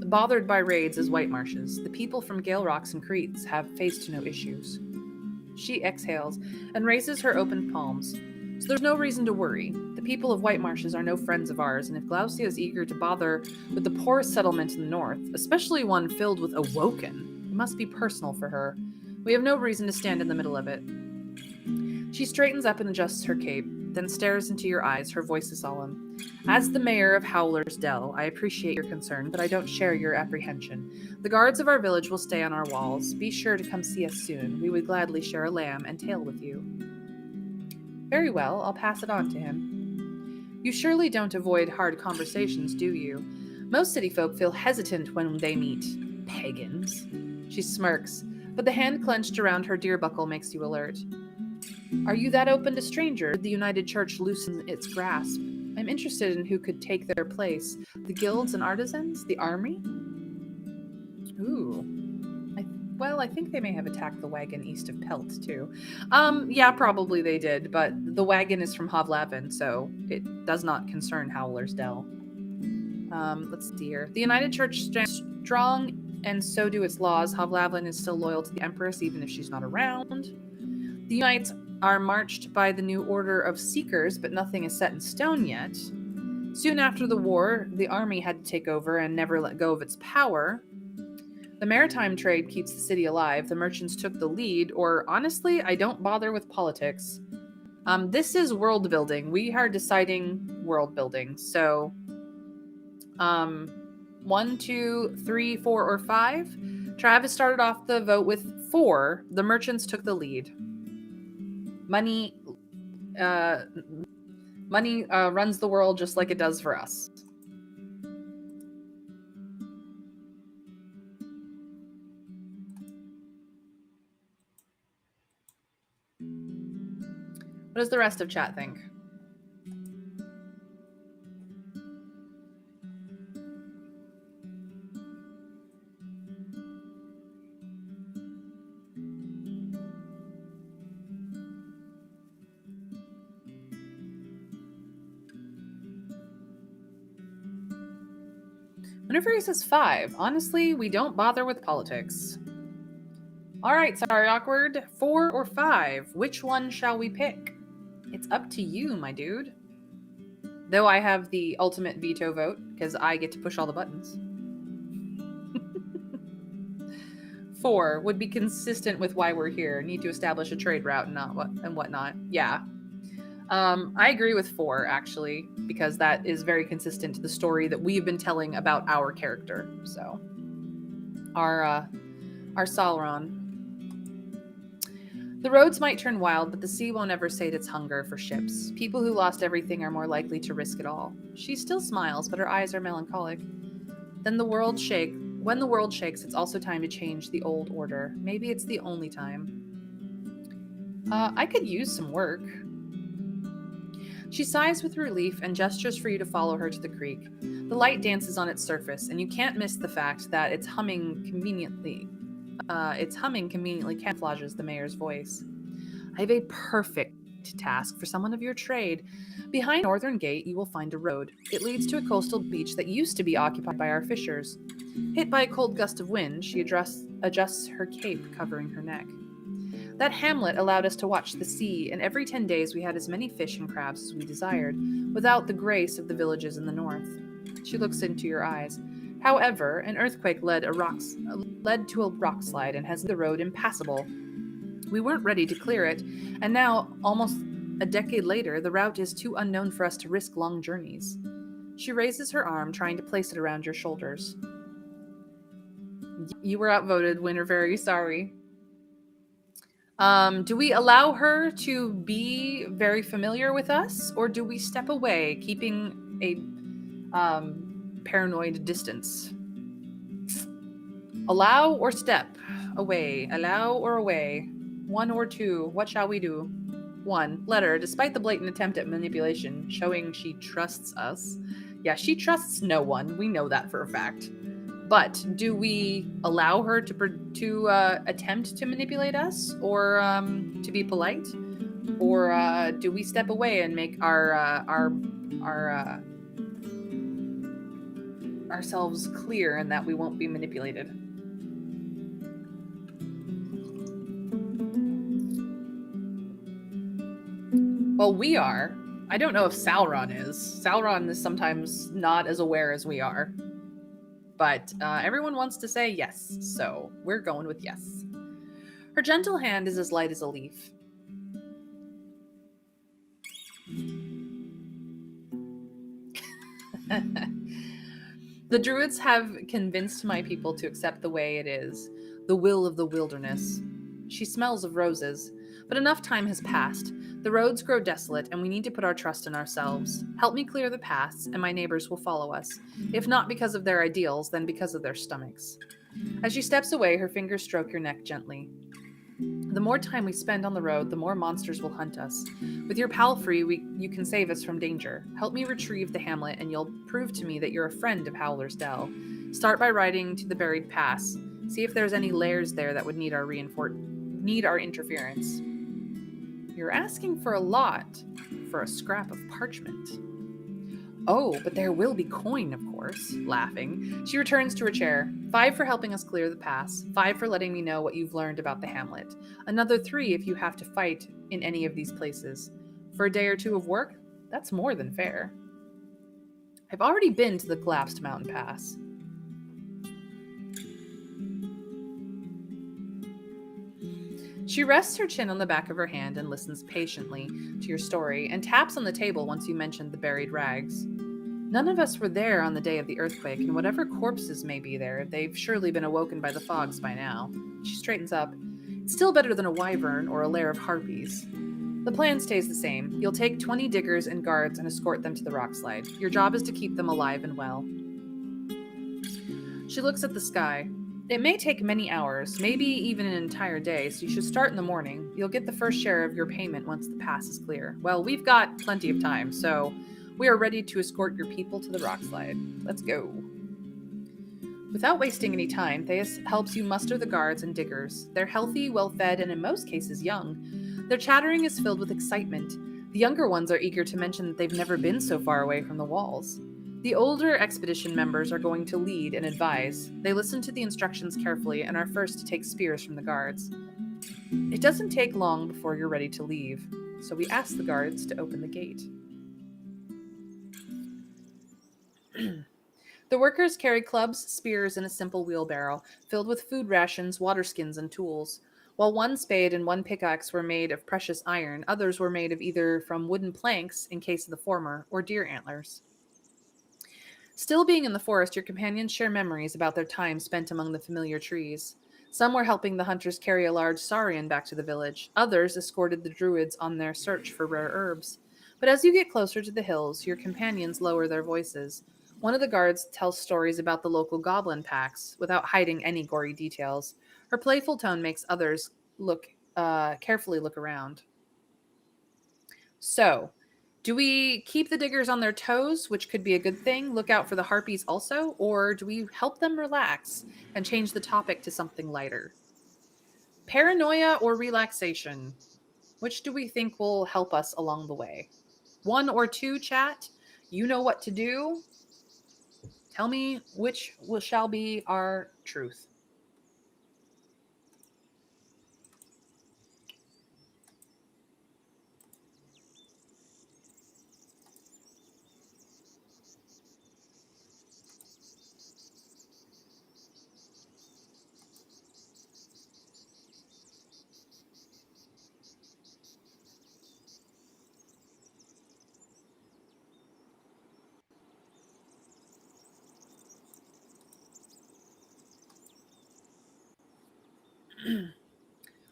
bothered by raids is White Marshes. The people from Gale Rocks and Cretes have faced no issues. She exhales and raises her open palms. So there's no reason to worry. The people of White Marshes are no friends of ours, and if Glaucia is eager to bother with the poorest settlement in the north, especially one filled with Awoken, it must be personal for her. We have no reason to stand in the middle of it. She straightens up and adjusts her cape, then stares into your eyes, her voice is solemn. As the mayor of Howler's Dell, I appreciate your concern, but I don't share your apprehension. The guards of our village will stay on our walls. Be sure to come see us soon. We would gladly share a lamb and tail with you. Very well, I'll pass it on to him. You surely don't avoid hard conversations, do you? Most city folk feel hesitant when they meet pagans. She smirks, but the hand clenched around her deer buckle makes you alert. Are you that open to strangers? Did the United Church loosen its grasp? I'm interested in who could take their place. The guilds and artisans? The army? Ooh. Well, I think they may have attacked the wagon east of Pelt, too. Yeah, probably they did, but the wagon is from Hovlavin, so it does not concern Howler's Dell. Let's see here. The United Church stands strong, and so do its laws. Hovlavin is still loyal to the Empress, even if she's not around. The Unites are marched by the new order of Seekers, but nothing is set in stone yet. Soon after the war, the army had to take over and never let go of its power. The maritime trade keeps the city alive. The merchants took the lead, or honestly, I don't bother with politics. This is world building. We are deciding world building. So, 1, 2, 3, 4, or 5. Travis started off the vote with 4. The merchants took the lead. Money, money runs the world just like it does for us. What does the rest of chat think? Whenever he says 5, honestly, we don't bother with politics. All right, sorry, awkward. 4 or 5, which one shall we pick? It's up to you, my dude. Though I have the ultimate veto vote, because I get to push all the buttons. 4 would be consistent with why we're here. Need to establish a trade route and whatnot. Yeah. I agree with 4, actually, because that is very consistent to the story that we've been telling about our character. So, our Sauron. The roads might turn wild, but the sea won't ever sate its hunger for ships. People who lost everything are more likely to risk it all. She still smiles, but her eyes are melancholic. When the world shakes, it's also time to change the old order. Maybe it's the only time. I could use some work. She sighs with relief and gestures for you to follow her to the creek. The light dances on its surface, and you can't miss the fact that its humming conveniently camouflages the mayor's voice. I have a perfect task for someone of your trade. Behind Northern Gate, you will find a road. It leads to a coastal beach that used to be occupied by our fishers. Hit by a cold gust of wind, she adjusts her cape, covering her neck. That hamlet allowed us to watch the sea, and every 10 days we had as many fish and crabs as we desired, without the grace of the villages in the north. She looks into your eyes. However, an earthquake led to a rock slide and has made the road impassable. We weren't ready to clear it, and now, almost a decade later, the route is too unknown for us to risk long journeys. She raises her arm, trying to place it around your shoulders. You were outvoted, Winter. Very sorry. Do we allow her to be very familiar with us, or do we step away, keeping a paranoid distance? Allow or step away? Allow or away? 1 or 2? What shall we do? 1. Letter. Despite the blatant attempt at manipulation, showing she trusts us. Yeah, she trusts no one. We know that for a fact. But do we allow her to attempt to manipulate us, or to be polite, or do we step away and make ourselves clear and that we won't be manipulated? Well, we are. I don't know if Sauron is. Sauron is sometimes not as aware as we are. But everyone wants to say yes, so we're going with yes. Her gentle hand is as light as a leaf. The druids have convinced my people to accept the way it is, the will of the wilderness. She smells of roses, but enough time has passed. The roads grow desolate, and we need to put our trust in ourselves. Help me clear the paths, and my neighbors will follow us, if not because of their ideals, then because of their stomachs. As she steps away, her fingers stroke your neck gently. The more time we spend on the road, the more monsters will hunt us. With your palfrey, you can save us from danger. Help me retrieve the hamlet, and you'll prove to me that you're a friend of Howler's Dell. Start by riding to the buried pass. See if there's any layers there that would need our interference. You're asking for a lot for a scrap of parchment. Oh, but there will be coin, of course. Laughing, she returns to her chair. 5 for helping us clear the pass. 5 for letting me know what you've learned about the hamlet. Another 3 if you have to fight in any of these places. For a day or two of work, that's more than fair. I've already been to the collapsed mountain pass. She rests her chin on the back of her hand and listens patiently to your story and taps on the table once you mention the buried rags. None of us were there on the day of the earthquake, and whatever corpses may be there, they've surely been awoken by the fogs by now. She straightens up. It's still better than a wyvern or a lair of harpies. The plan stays the same. You'll take 20 diggers and guards and escort them to the rock slide. Your job is to keep them alive and well. She looks at the sky. It may take many hours, maybe even an entire day, so you should start in the morning. You'll get the first share of your payment once the pass is clear. Well, we've got plenty of time, so we are ready to escort your people to the rock slide. Let's go. Without wasting any time, Theus helps you muster the guards and diggers. They're healthy, well-fed, and in most cases young. Their chattering is filled with excitement. The younger ones are eager to mention that they've never been so far away from the walls. The older expedition members are going to lead and advise. They listen to the instructions carefully and are first to take spears from the guards. It doesn't take long before you're ready to leave, so we ask the guards to open the gate. The workers carry clubs, spears, and a simple wheelbarrow, filled with food rations, water skins, and tools. While one spade and one pickaxe were made of precious iron, others were made of either from wooden planks, in case of the former, or deer antlers. Still being in the forest, your companions share memories about their time spent among the familiar trees. Some were helping the hunters carry a large saurian back to the village. Others escorted the druids on their search for rare herbs. But as you get closer to the hills, your companions lower their voices. One of the guards tells stories about the local goblin packs, without hiding any gory details. Her playful tone makes others carefully look around. So, do we keep the diggers on their toes, which could be a good thing, look out for the harpies also, or do we help them relax and change the topic to something lighter? Paranoia or relaxation? Which do we think will help us along the way? 1 or 2, chat? You know what to do. Tell me which shall be our truth.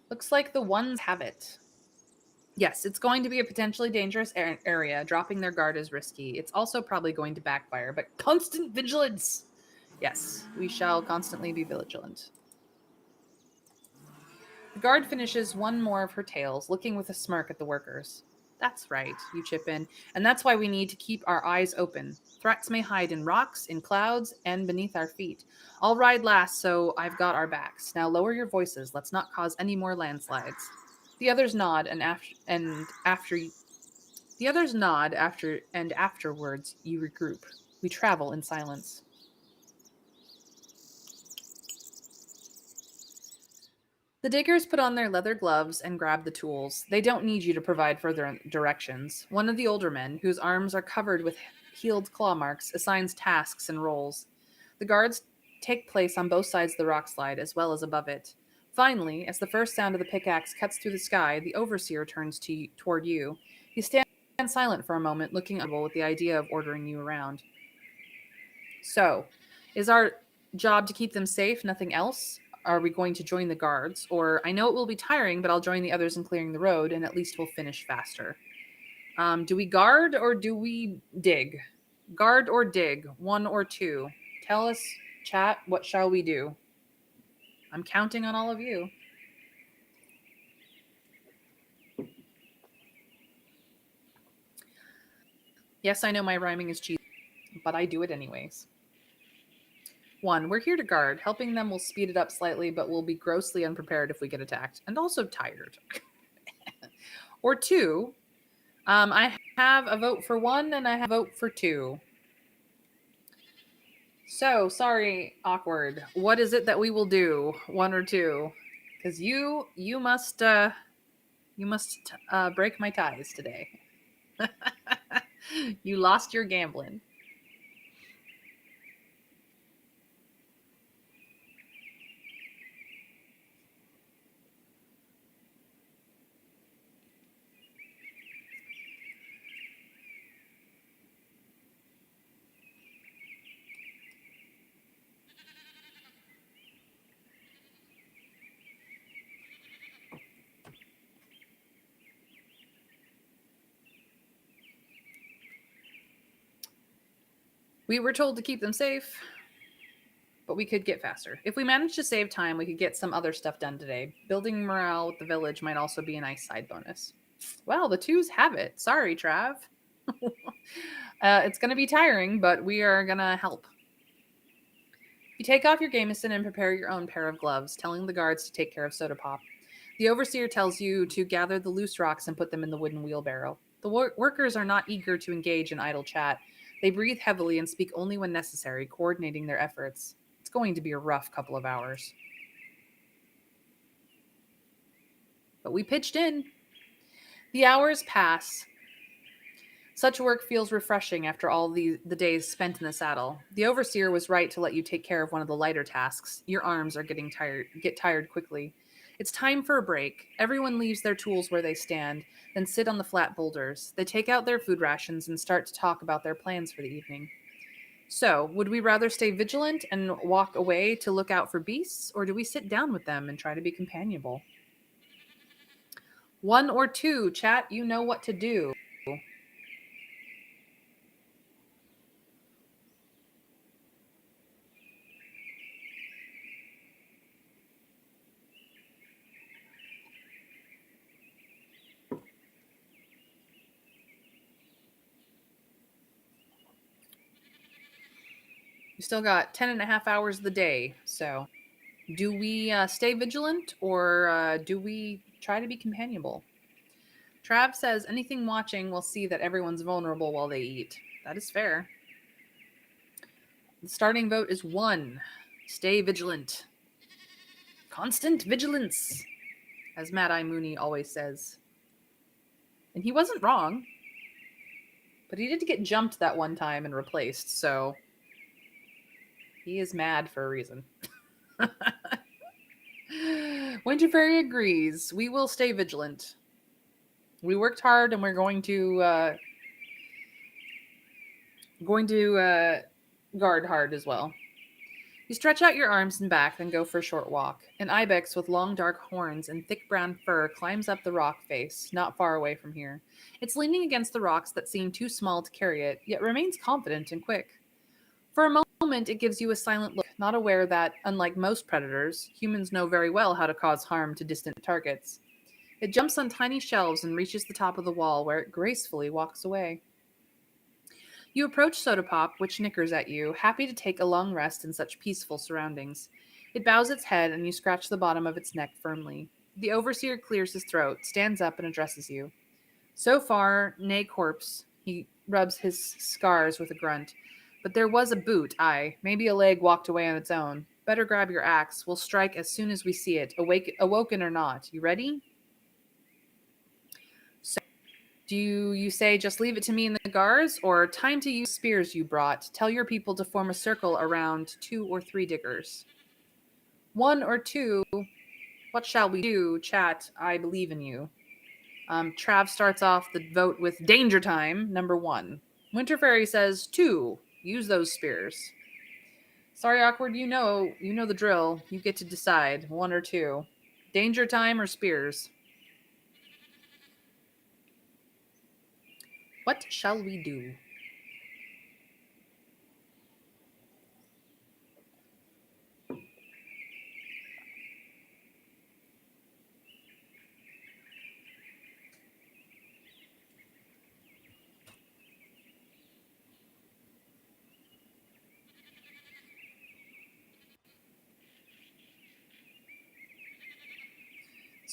Looks like the ones have it. Yes, it's going to be a potentially dangerous area. Dropping their guard is risky. It's also probably going to backfire, but constant vigilance. Yes, we shall constantly be vigilant. The guard finishes one more of her tales, looking with a smirk at the workers. That's right, you chip in, and that's why we need to keep our eyes open. Threats may hide in rocks, in clouds, and beneath our feet. I'll ride last, so I've got our backs. Now lower your voices. Let's not cause any more landslides. The others nod, the others nod afterwards you regroup. We travel in silence. The diggers put on their leather gloves and grab the tools. They don't need you to provide further directions. One of the older men, whose arms are covered with healed claw marks, assigns tasks and roles. The guards take place on both sides of the rock slide, as well as above it. Finally, as the first sound of the pickaxe cuts through the sky, the overseer turns toward you. He stands silent for a moment, looking uncomfortable with the idea of ordering you around. So, is our job to keep them safe, nothing else? Are we going to join the guards? Or, I know it will be tiring, but I'll join the others in clearing the road, and at least we'll finish faster. Do we guard or do we dig? Guard or dig? 1 or 2? Tell us, chat, what shall we do? I'm counting on all of you. Yes, I know my rhyming is cheesy, but I do it anyways. 1. We're here to guard. Helping them will speed it up slightly, but we'll be grossly unprepared if we get attacked, and also tired. Or 2, I have a vote for 1 and I have a vote for 2. So, sorry, awkward. What is it that we will do? 1 or 2? Because you must break my ties today. You lost your gambling. We were told to keep them safe, but we could get faster. If we manage to save time, we could get some other stuff done today. Building morale with the village might also be a nice side bonus. Well, the 2s have it. Sorry, Trav. It's going to be tiring, but we are going to help. You take off your gamison and prepare your own pair of gloves, telling the guards to take care of Soda Pop. The overseer tells you to gather the loose rocks and put them in the wooden wheelbarrow. The workers are not eager to engage in idle chat. They breathe heavily and speak only when necessary, coordinating their efforts. It's going to be a rough couple of hours. But we pitched in. The hours pass. Such work feels refreshing after all the days spent in the saddle. The overseer was right to let you take care of one of the lighter tasks. Your arms are get tired quickly. It's time for a break. Everyone leaves their tools where they stand, then sit on the flat boulders. They take out their food rations and start to talk about their plans for the evening. So, would we rather stay vigilant and walk away to look out for beasts, or do we sit down with them and try to be companionable? 1 or 2, chat, you know what to do. We still got 10 and a half hours of the day, so do we stay vigilant or do we try to be companionable? Trav says anything watching will see that everyone's vulnerable while they eat. That is fair. The starting vote is 1. Stay vigilant. Constant vigilance, as Mad Eye Mooney always says. And he wasn't wrong, but he did get jumped that one time and replaced, so he is mad for a reason. Winter Fairy agrees. We will stay vigilant. We worked hard, and we're going to guard hard as well. You stretch out your arms and back, then go for a short walk. An ibex with long dark horns and thick brown fur climbs up the rock face, not far away from here. It's leaning against the rocks that seem too small to carry it, yet remains confident and quick. For a moment, it gives you a silent look, not aware that, unlike most predators, humans know very well how to cause harm to distant targets. It jumps on tiny shelves and reaches the top of the wall, where it gracefully walks away. You approach Soda Pop, which snickers at you, happy to take a long rest in such peaceful surroundings. It bows its head, and you scratch the bottom of its neck firmly. The overseer clears his throat, stands up, and addresses you. So far, nay corpse. He rubs his scars with a grunt. But there was a boot, aye. Maybe a leg walked away on its own. Better grab your axe. We'll strike as soon as we see it, awoken or not. You ready? So, do you say just leave it to me and the guards, or time to use spears you brought? Tell your people to form a circle around 2 or 3 diggers. 1 or 2, what shall we do? Chat, I believe in you. Trav starts off the vote with danger time, number 1. Winter Fairy says 2, use those spears. Sorry, awkward, you know the drill. You get to decide, 1 or 2. Danger time or spears? What shall we do?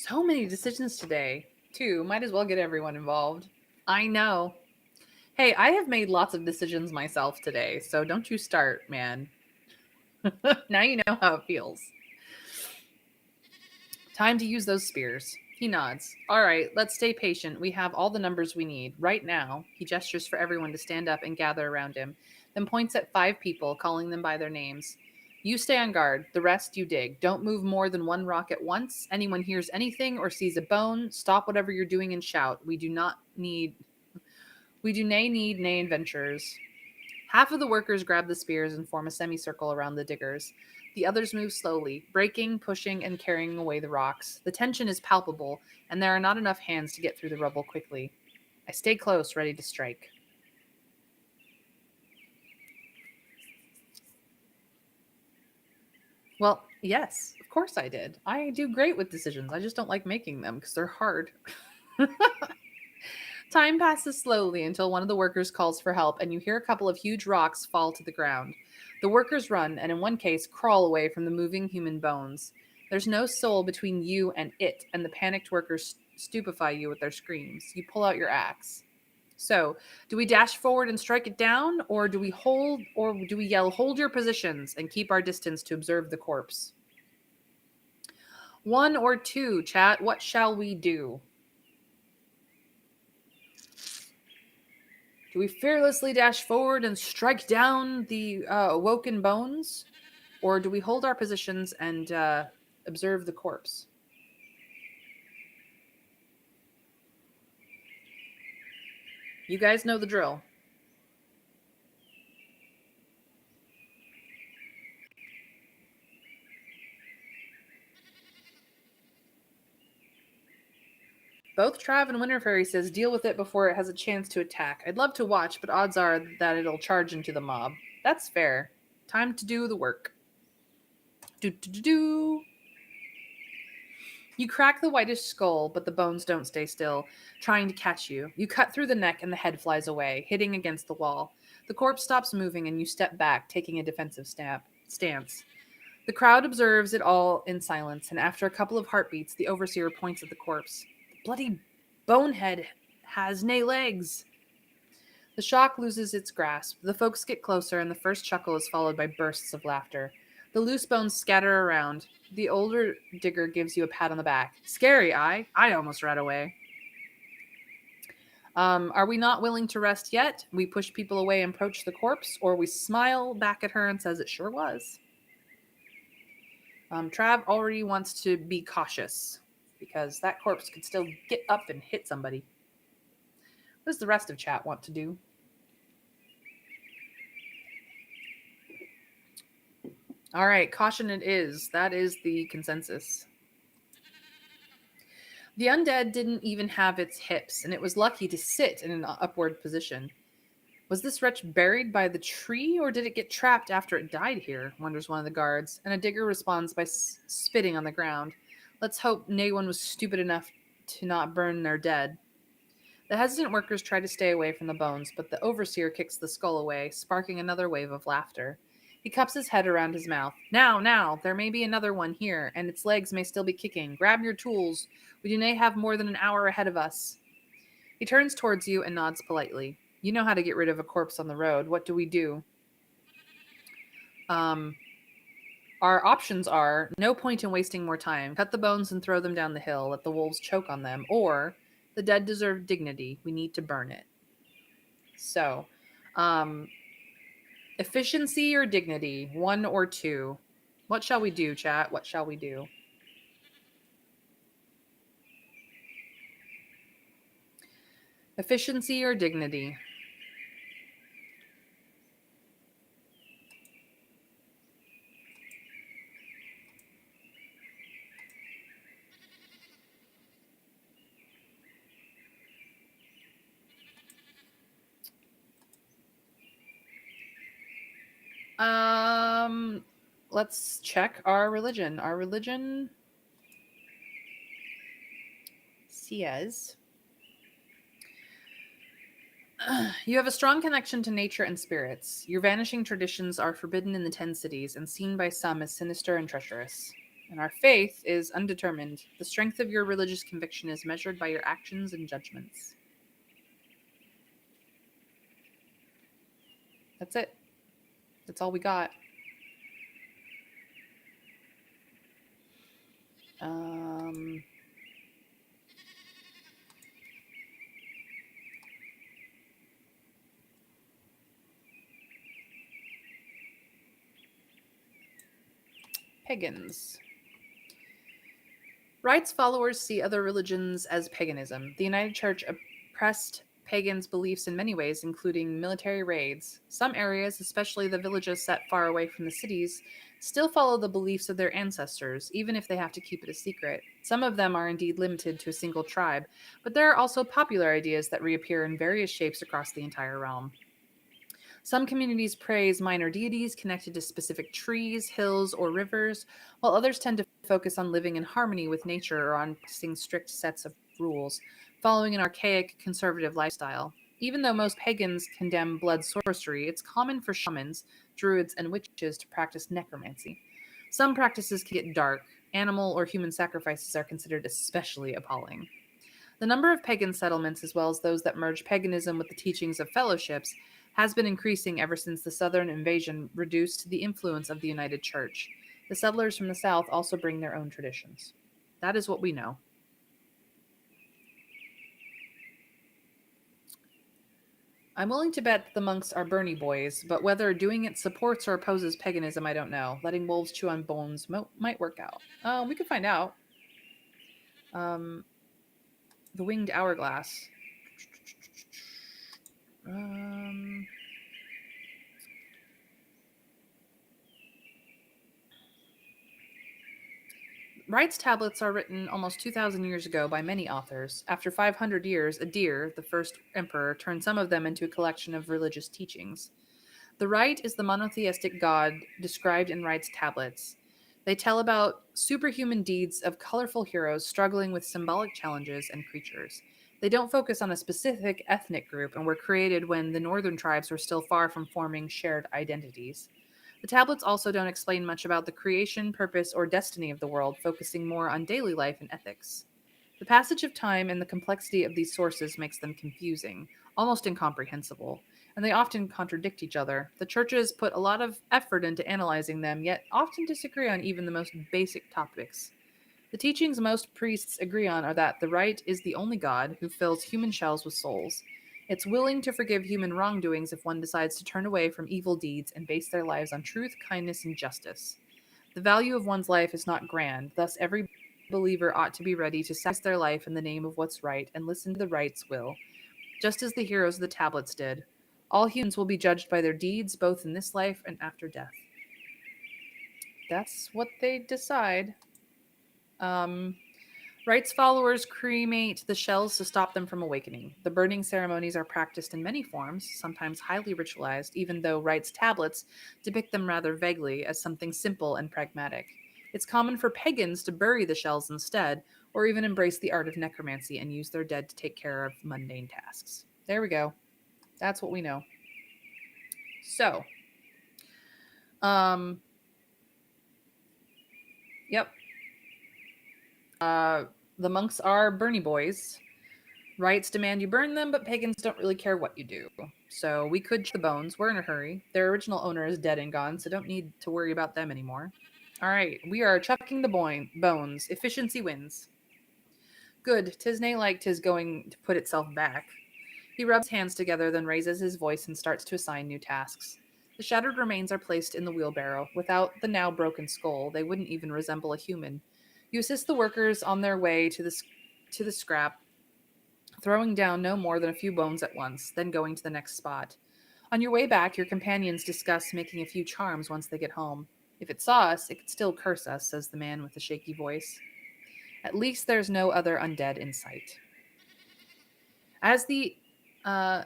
So many decisions today, too. Might as well get everyone involved. I know. Hey, I have made lots of decisions myself today, so don't you start, man. Now you know how it feels. Time to use those spears. He nods. All right, let's stay patient. We have all the numbers we need. Right now, he gestures for everyone to stand up and gather around him, then points at 5 people, calling them by their names. You stay on guard. The rest you dig. Don't move more than one rock at once. Anyone hears anything or sees a bone, stop whatever you're doing and shout. We do nay need nay adventurers. Half of the workers grab the spears and form a semicircle around the diggers. The others move slowly, breaking, pushing, and carrying away the rocks. The tension is palpable, and there are not enough hands to get through the rubble quickly. I stay close, ready to strike. Well, yes, of course I did. I do great with decisions. I just don't like making them because they're hard. Time passes slowly until one of the workers calls for help, and you hear a couple of huge rocks fall to the ground. The workers run, and in one case, crawl away from the moving human bones. There's no soul between you and it, and the panicked workers stupefy you with their screams. You pull out your axe. So, do we dash forward and strike it down, or do we yell, hold your positions, and keep our distance to observe the corpse? One or two, chat. What shall we do? Do we fearlessly dash forward and strike down the awoken bones? Or do we hold our positions and observe the corpse? You guys know the drill. Both Trav and Winter Fairy says deal with it before it has a chance to attack. I'd love to watch, but odds are that it'll charge into the mob. That's fair. Time to do the work. Do do do do. You crack the whitish skull, but the bones don't stay still, trying to catch you. You cut through the neck and the head flies away, hitting against the wall. The corpse stops moving and you step back, taking a defensive stance. The crowd observes it all in silence, and after a couple of heartbeats, the overseer points at the corpse. The bloody bonehead has nay legs. The shock loses its grasp. The folks get closer, and the first chuckle is followed by bursts of laughter. The loose bones scatter around. The older digger gives you a pat on the back. Scary, I almost ran away. Are we not willing to rest yet? We push people away and approach the corpse, or we smile back at her and says it sure was. Trav already wants to be cautious because that corpse could still get up and hit somebody. What does the rest of chat want to do? All right, caution it is. That is the consensus. The undead didn't even have its hips, and it was lucky to sit in an upward position. Was this wretch buried by the tree, or did it get trapped after it died here? Wonders one of the guards, and a digger responds by spitting on the ground. Let's hope no one was stupid enough to not burn their dead. The hesitant workers try to stay away from the bones, but the overseer kicks the skull away, sparking another wave of laughter. He cups his head around his mouth. Now, there may be another one here, and its legs may still be kicking. Grab your tools. We do not have more than an hour ahead of us. He turns towards you and nods politely. You know how to get rid of a corpse on the road. What do we do? Our options are no point in wasting more time. Cut the bones and throw them down the hill. Let the wolves choke on them. Or the dead deserve dignity. We need to burn it. So, efficiency or dignity? One or two? What shall we do, chat? What shall we do? Efficiency or dignity? Let's check our religion. Our religion says you have a strong connection to nature and spirits. Your vanishing traditions are forbidden in the 10 cities and seen by some as sinister and treacherous. And our faith is undetermined. The strength of your religious conviction is measured by your actions and judgments. That's it. That's all we got. Um, Pagans. Right's followers see other religions as paganism. The United Church oppressed pagans' beliefs in many ways, including military raids. Some areas, especially the villages set far away from the cities, still follow the beliefs of their ancestors, even if they have to keep it a secret. Some of them are indeed limited to a single tribe, but there are also popular ideas that reappear in various shapes across the entire realm. Some communities praise minor deities connected to specific trees, hills, or rivers, while others tend to focus on living in harmony with nature or on practicing strict sets of rules, following an archaic, conservative lifestyle. Even though most pagans condemn blood sorcery, it's common for shamans, druids, and witches to practice necromancy. Some practices can get dark. Animal or human sacrifices are considered especially appalling. The number of pagan settlements, as well as those that merge paganism with the teachings of fellowships, has been increasing ever since the southern invasion reduced the influence of the United Church. The settlers from the south also bring their own traditions. That is what we know. I'm willing to bet that the monks are Bernie boys, but whether doing it supports or opposes paganism, I don't know. Letting wolves chew on bones might work out. We could find out. Um, the winged hourglass. Um, Wright's tablets are written almost 2,000 years ago by many authors. After 500 years, a deer, the first emperor, turned some of them into a collection of religious teachings. The Right is the monotheistic god described in Wright's tablets. They tell about superhuman deeds of colorful heroes struggling with symbolic challenges and creatures. They don't focus on a specific ethnic group and were created when the northern tribes were still far from forming shared identities. The tablets also don't explain much about the creation, purpose, or destiny of the world, focusing more on daily life and ethics. The passage of time and the complexity of these sources makes them confusing, almost incomprehensible, and they often contradict each other. The churches put a lot of effort into analyzing them, yet often disagree on even the most basic topics. The teachings most priests agree on are that the right is the only God who fills human shells with souls. It's willing to forgive human wrongdoings if one decides to turn away from evil deeds and base their lives on truth, kindness, and justice. The value of one's life is not grand, thus, every believer ought to be ready to sacrifice their life in the name of what's right and listen to the right's will, just as the heroes of the tablets did. All humans will be judged by their deeds, both in this life and after death. That's what they decide. Um, Right's followers cremate the shells to stop them from awakening. The burning ceremonies are practiced in many forms, sometimes highly ritualized, even though Right's tablets depict them rather vaguely as something simple and pragmatic. It's common for pagans to bury the shells instead, or even embrace the art of necromancy and use their dead to take care of mundane tasks. There we go. That's what we know. So, um, yep. Uh, the monks are Bernie boys. Rites demand you burn them, but pagans don't really care what you do. So we could chuck the bones. We're in a hurry. Their original owner is dead and gone, so don't need to worry about them anymore. All right, we are chucking the bones. Efficiency wins. Good. Tisney like tis going to put itself back. He rubs hands together, then raises his voice and starts to assign new tasks. The shattered remains are placed in the wheelbarrow. Without the now broken skull, they wouldn't even resemble a human. You assist the workers on their way to the scrap, throwing down no more than a few bones at once, then going to the next spot. On your way back, your companions discuss making a few charms once they get home. If it saw us, it could still curse us, says the man with the shaky voice. At least there's no other undead in sight. As the uh,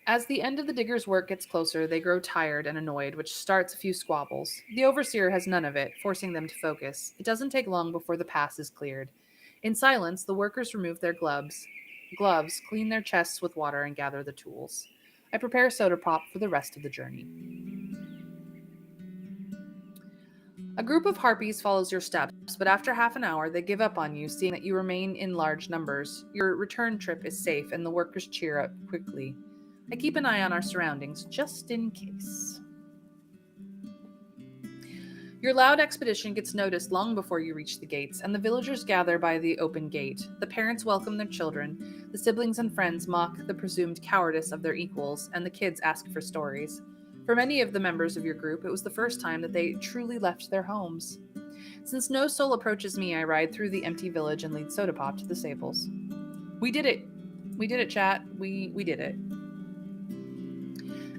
as the end of the digger's work gets closer, they grow tired and annoyed, which starts a few squabbles. The overseer has none of it, forcing them to focus. It doesn't take long before the pass is cleared. In silence, the workers remove their gloves, clean their chests with water, and gather the tools. I prepare soda pop for the rest of the journey. A group of harpies follows your steps, but after half an hour, they give up on you, seeing that you remain in large numbers. Your return trip is safe, and the workers cheer up quickly. I keep an eye on our surroundings, just in case. Your loud expedition gets noticed long before you reach the gates, and the villagers gather by the open gate. The parents welcome their children, the siblings and friends mock the presumed cowardice of their equals, and the kids ask for stories. For many of the members of your group, it was the first time that they truly left their homes. Since no soul approaches me, I ride through the empty village and lead Soda Pop to the stables. We did it. We did it, chat. We did it.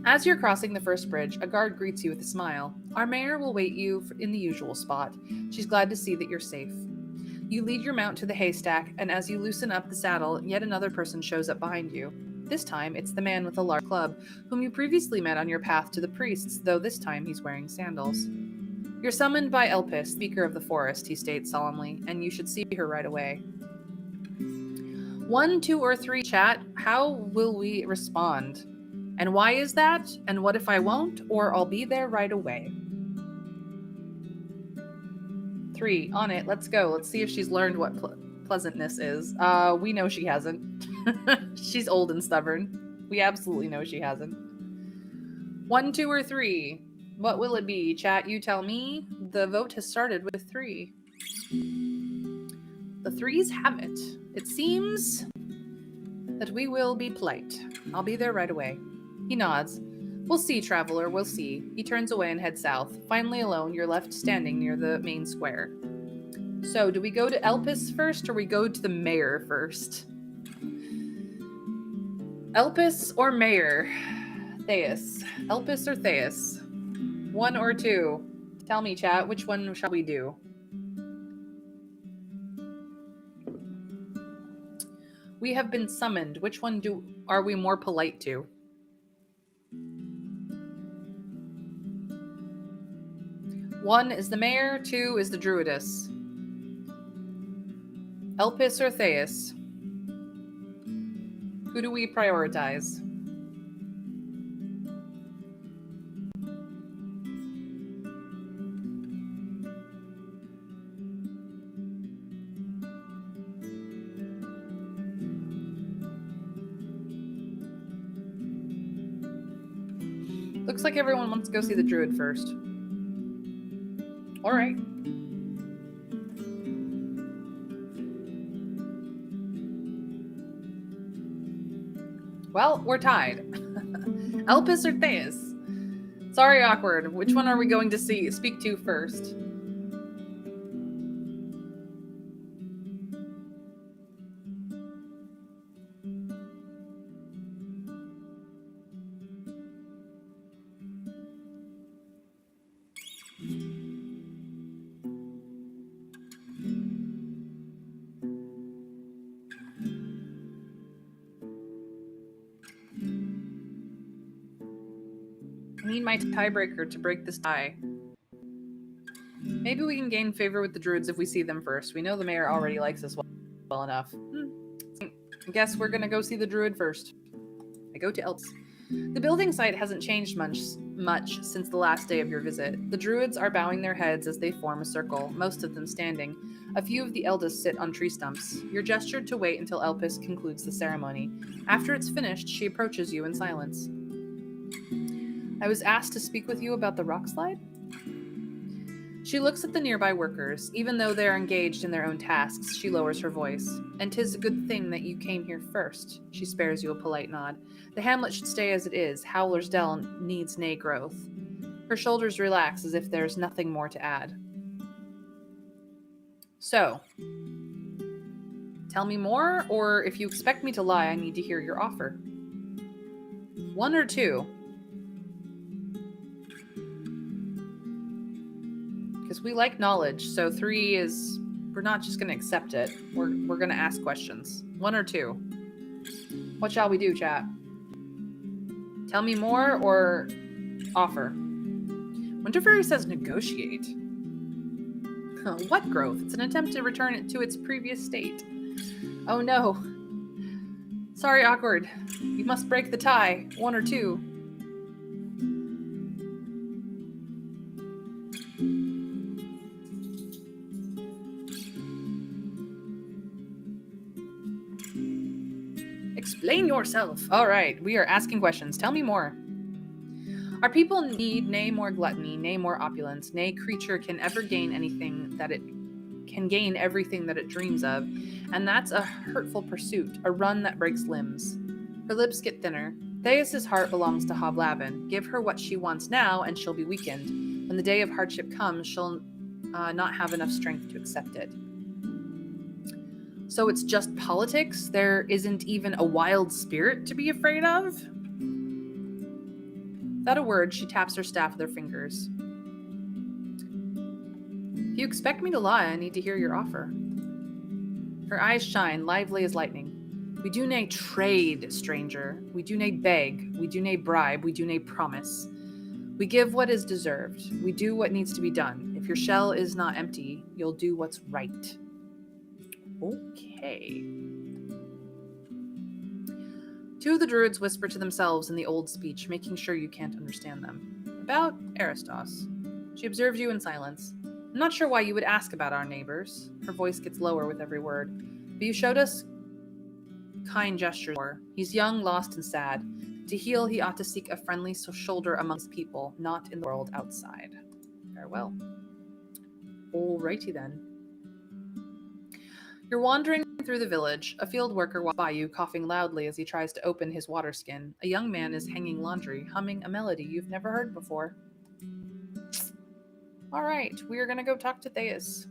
As you're crossing the first bridge, a guard greets you with a smile. Our mayor will wait you in the usual spot. She's glad to see that you're safe. You lead your mount to the haystack, and as you loosen up the saddle, yet another person shows up behind you. This time, it's the man with the large club, whom you previously met on your path to the priests, though this time he's wearing sandals. You're summoned by Elpis, Speaker of the Forest, he states solemnly, and you should see her right away. 1, 2, or 3, chat. How will we respond? And why is that? And what if I won't? Or I'll be there right away. 3, on it. Let's go. Let's see if she's learned what pleasantness is. We know she hasn't. She's old and stubborn. We absolutely know she hasn't. 1, 2, or 3. What will it be? Chat, you tell me. The vote has started with 3. The 3s have it. It seems that we will be polite. I'll be there right away. He nods. We'll see, traveler, we'll see. He turns away and heads south. Finally alone, you're left standing near the main square. So, do we go to Elpis first, or we go to the mayor first? Elpis or mayor? Theus. Elpis or Theus? 1 or 2? Tell me, chat, which one shall we do? We have been summoned. Which one are we more polite to? 1 is the mayor, 2 is the druidess. Elpis or Theus? Who do we prioritize? Looks like everyone wants to go see the druid first. All right. Well, we're tied. Elpis or Theus? Sorry, awkward. Which one are we going to speak to first? I need my tiebreaker to break this tie. Maybe we can gain favor with the druids if we see them first. We know the mayor already likes us well enough. I guess we're gonna go see the druid first. I go to Elpis. The building site hasn't changed much since the last day of your visit. The druids are bowing their heads as they form a circle, most of them standing. A few of the eldest sit on tree stumps. You're gestured to wait until Elpis concludes the ceremony. After it's finished, she approaches you in silence. I was asked to speak with you about the rock slide? She looks at the nearby workers. Even though they're engaged in their own tasks, she lowers her voice. And 'tis a good thing that you came here first. She spares you a polite nod. The hamlet should stay as it is. Howler's Dell needs nay growth. Her shoulders relax as if there's nothing more to add. So, tell me more, or if you expect me to lie, I need to hear your offer. 1 or 2? Because we like knowledge, so 3 is... We're not just going to accept it. We're going to ask questions. 1 or 2? What shall we do, chat? Tell me more or offer? Winterfairy says negotiate. What growth? It's an attempt to return it to its previous state. Oh no. Sorry, awkward. You must break the tie. 1 or 2? Explain yourself. All right, we are asking questions. Tell me more. Our people need nay more gluttony, nay more opulence, nay creature can ever gain anything that it can gain everything that it dreams of, and that's a hurtful pursuit, a run that breaks limbs. Her lips get thinner. Theus's heart belongs to Hovlavin. Give her what she wants now, and she'll be weakened. When the day of hardship comes, she'll not have enough strength to accept it. So it's just politics? There isn't even a wild spirit to be afraid of? Without a word, she taps her staff with her fingers. If you expect me to lie, I need to hear your offer. Her eyes shine, lively as lightning. We do nae trade, stranger. We do nae beg. We do nae bribe. We do nae promise. We give what is deserved. We do what needs to be done. If your shell is not empty, you'll do what's right. Okay. Two of the druids whisper to themselves in the old speech, making sure you can't understand them. About Aristos. She observes you in silence. I'm not sure why you would ask about our neighbors. Her voice gets lower with every word. But you showed us kind gestures. He's young, lost, and sad. To heal, he ought to seek a friendly shoulder amongst people, not in the world outside. Farewell. Alrighty then. You're wandering through the village. A field worker walks by you, coughing loudly as he tries to open his water skin. A young man is hanging laundry, humming a melody you've never heard before. Alright, we are going to go talk to Theus.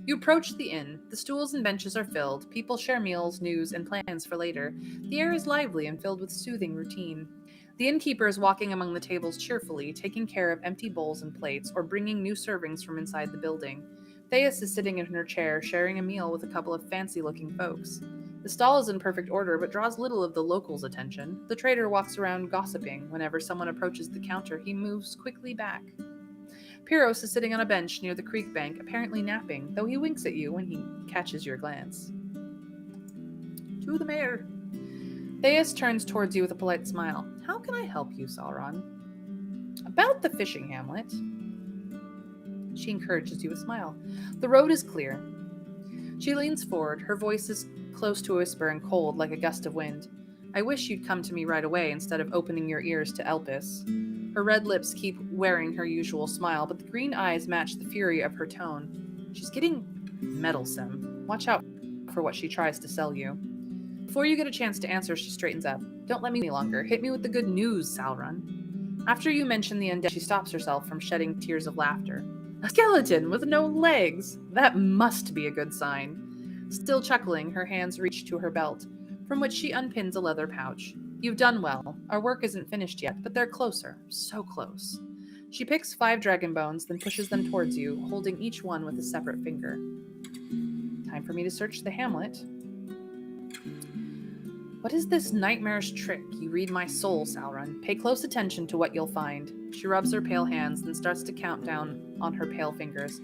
You approach the inn. The stools and benches are filled. People share meals, news, and plans for later. The air is lively and filled with soothing routine. The innkeeper is walking among the tables cheerfully, taking care of empty bowls and plates, or bringing new servings from inside the building. Theus is sitting in her chair, sharing a meal with a couple of fancy-looking folks. The stall is in perfect order, but draws little of the locals' attention. The trader walks around gossiping. Whenever someone approaches the counter, he moves quickly back. Pyros is sitting on a bench near the creek bank, apparently napping, though he winks at you when he catches your glance. To the mayor. Theus turns towards you with a polite smile. How can I help you, Sauron? About the fishing hamlet. She encourages you with a smile. The road is clear. She leans forward. Her voice is close to a whisper and cold like a gust of wind. I wish you'd come to me right away instead of opening your ears to Elpis. Her red lips keep wearing her usual smile, but the green eyes match the fury of her tone. She's getting meddlesome. Watch out for what she tries to sell you. Before you get a chance to answer, she straightens up. Don't let me any longer. Hit me with the good news, Sauron. After you mention the undead, she stops herself from shedding tears of laughter. A skeleton with no legs! That must be a good sign. Still chuckling, her hands reach to her belt, from which she unpins a leather pouch. You've done well. Our work isn't finished yet, but they're closer. So close. She picks 5 dragon bones, then pushes them towards you, holding each one with a separate finger. Time for me to search the hamlet. What is this nightmarish trick? You read my soul, Sauron. Pay close attention to what you'll find. She rubs her pale hands, then starts to count down on her pale fingers.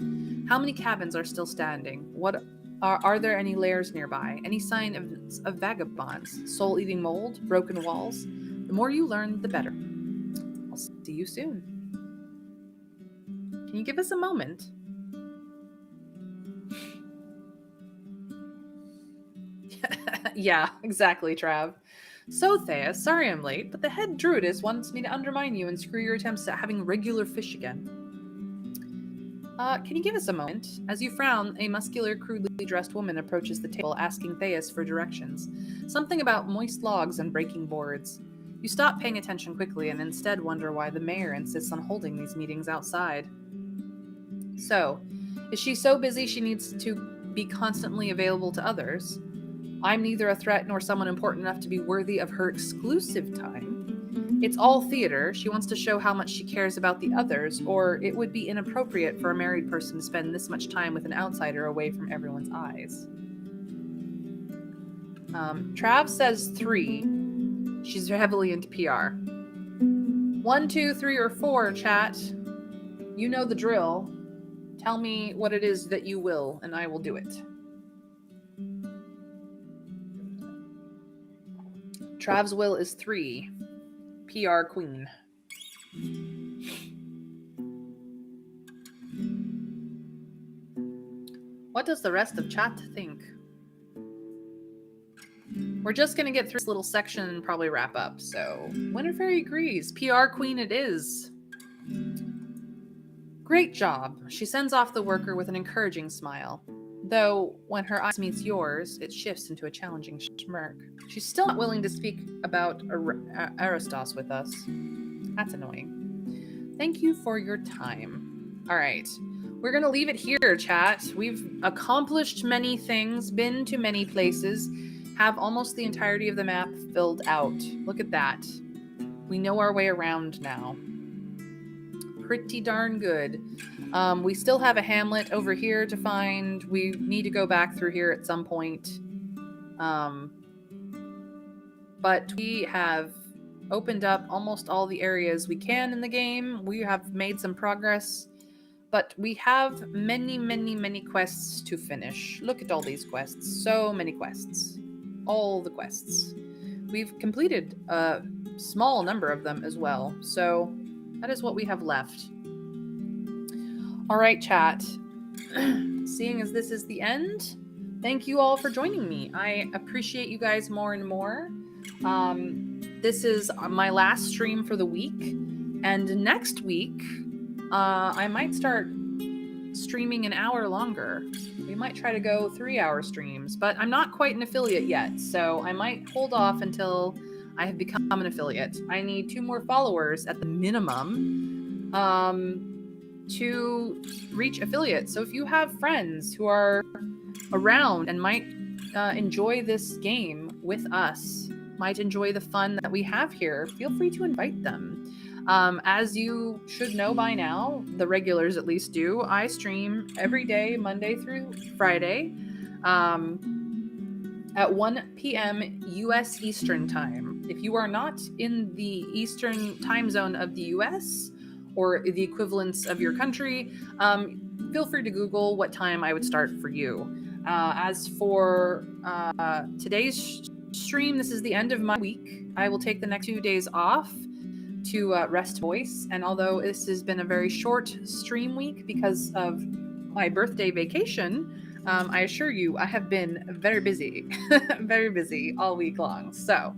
How many cabins are still standing? What are there any lairs nearby? Any sign of vagabonds? Soul-eating mold? Broken walls? The more you learn, the better. I'll see you soon. Can you give us a moment? Yeah, exactly, Trav. So, Thea, sorry I'm late, but the head druidess wants me to undermine you and screw your attempts at having regular fish again. Can you give us a moment? As you frown, a muscular, crudely dressed woman approaches the table, asking Theus for directions. Something about moist logs and breaking boards. You stop paying attention quickly and instead wonder why the mayor insists on holding these meetings outside. So, is she so busy she needs to be constantly available to others? I'm neither a threat nor someone important enough to be worthy of her exclusive time. It's all theater. She wants to show how much she cares about the others, or it would be inappropriate for a married person to spend this much time with an outsider away from everyone's eyes. Trav says 3. She's heavily into PR. 1, 2, 3, or 4, chat. You know the drill. Tell me what it is that you will, and I will do it. Trav's will is 3. PR queen. What does the rest of chat think? We're just going to get through this little section and probably wrap up. So, Winter Fairy agrees. PR Queen it is. Great job. She sends off the worker with an encouraging smile. Though, when her eyes meets yours, it shifts into a challenging smirk. She's still not willing to speak about Aristos with us. That's annoying. Thank you for your time. All right. We're going to leave it here, chat. We've accomplished many things, been to many places, have almost the entirety of the map filled out. Look at that. We know our way around now. Pretty darn good. We still have a hamlet over here to find. We need to go back through here at some point. But we have opened up almost all the areas we can in the game. We have made some progress, but we have many, many, many quests to finish. Look at all these quests. So many quests. All the quests. We've completed a small number of them as well. So that is what we have left. All right, chat. Seeing as this is the end, thank you all for joining me. I appreciate you guys more and more. This is my last stream for the week. And next week, I might start streaming an hour longer. We might try to go 3-hour streams, but I'm not quite an affiliate yet. So I might hold off until I have become an affiliate. I need 2 more followers at the minimum to reach affiliate. So if you have friends who are around and might enjoy this game with us, might enjoy the fun that we have here, feel free to invite them. As you should know by now, the regulars at least do, I stream every day, Monday through Friday, at 1 p.m. U.S. Eastern Time. If you are not in the Eastern time zone of the U.S., or the equivalents of your country, feel free to Google what time I would start for you. As for today's stream, this is the end of my week. I will take the next 2 days off to rest voice. And although this has been a very short stream week because of my birthday vacation, I assure you I have been very busy, very busy all week long. So,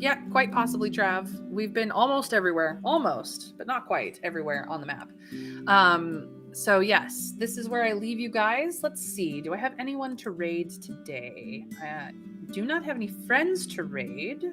yeah, quite possibly, Trav. We've been almost everywhere. Almost, but not quite everywhere on the map. So yes, this is where I leave you guys. Let's see. Do I have anyone to raid today? I do not have any friends to raid.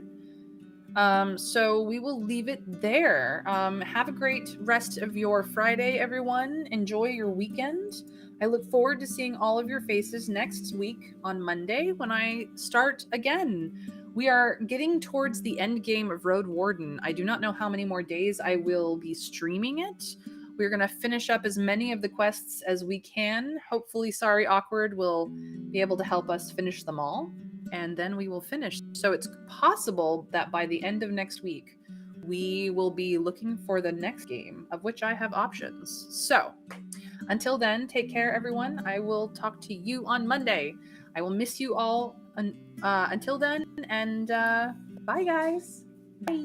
So we will leave it there. Have a great rest of your Friday, everyone. Enjoy your weekend. I look forward to seeing all of your faces next week on Monday when I start again. We are getting towards the end game of RoadWarden. I do not know how many more days I will be streaming it. We're going to finish up as many of the quests as we can. Hopefully, Sorry Awkward will be able to help us finish them all. And then we will finish. So it's possible that by the end of next week, we will be looking for the next game, of which I have options. So until then, take care, everyone. I will talk to you on Monday. I will miss you all until then, and bye, guys. Bye.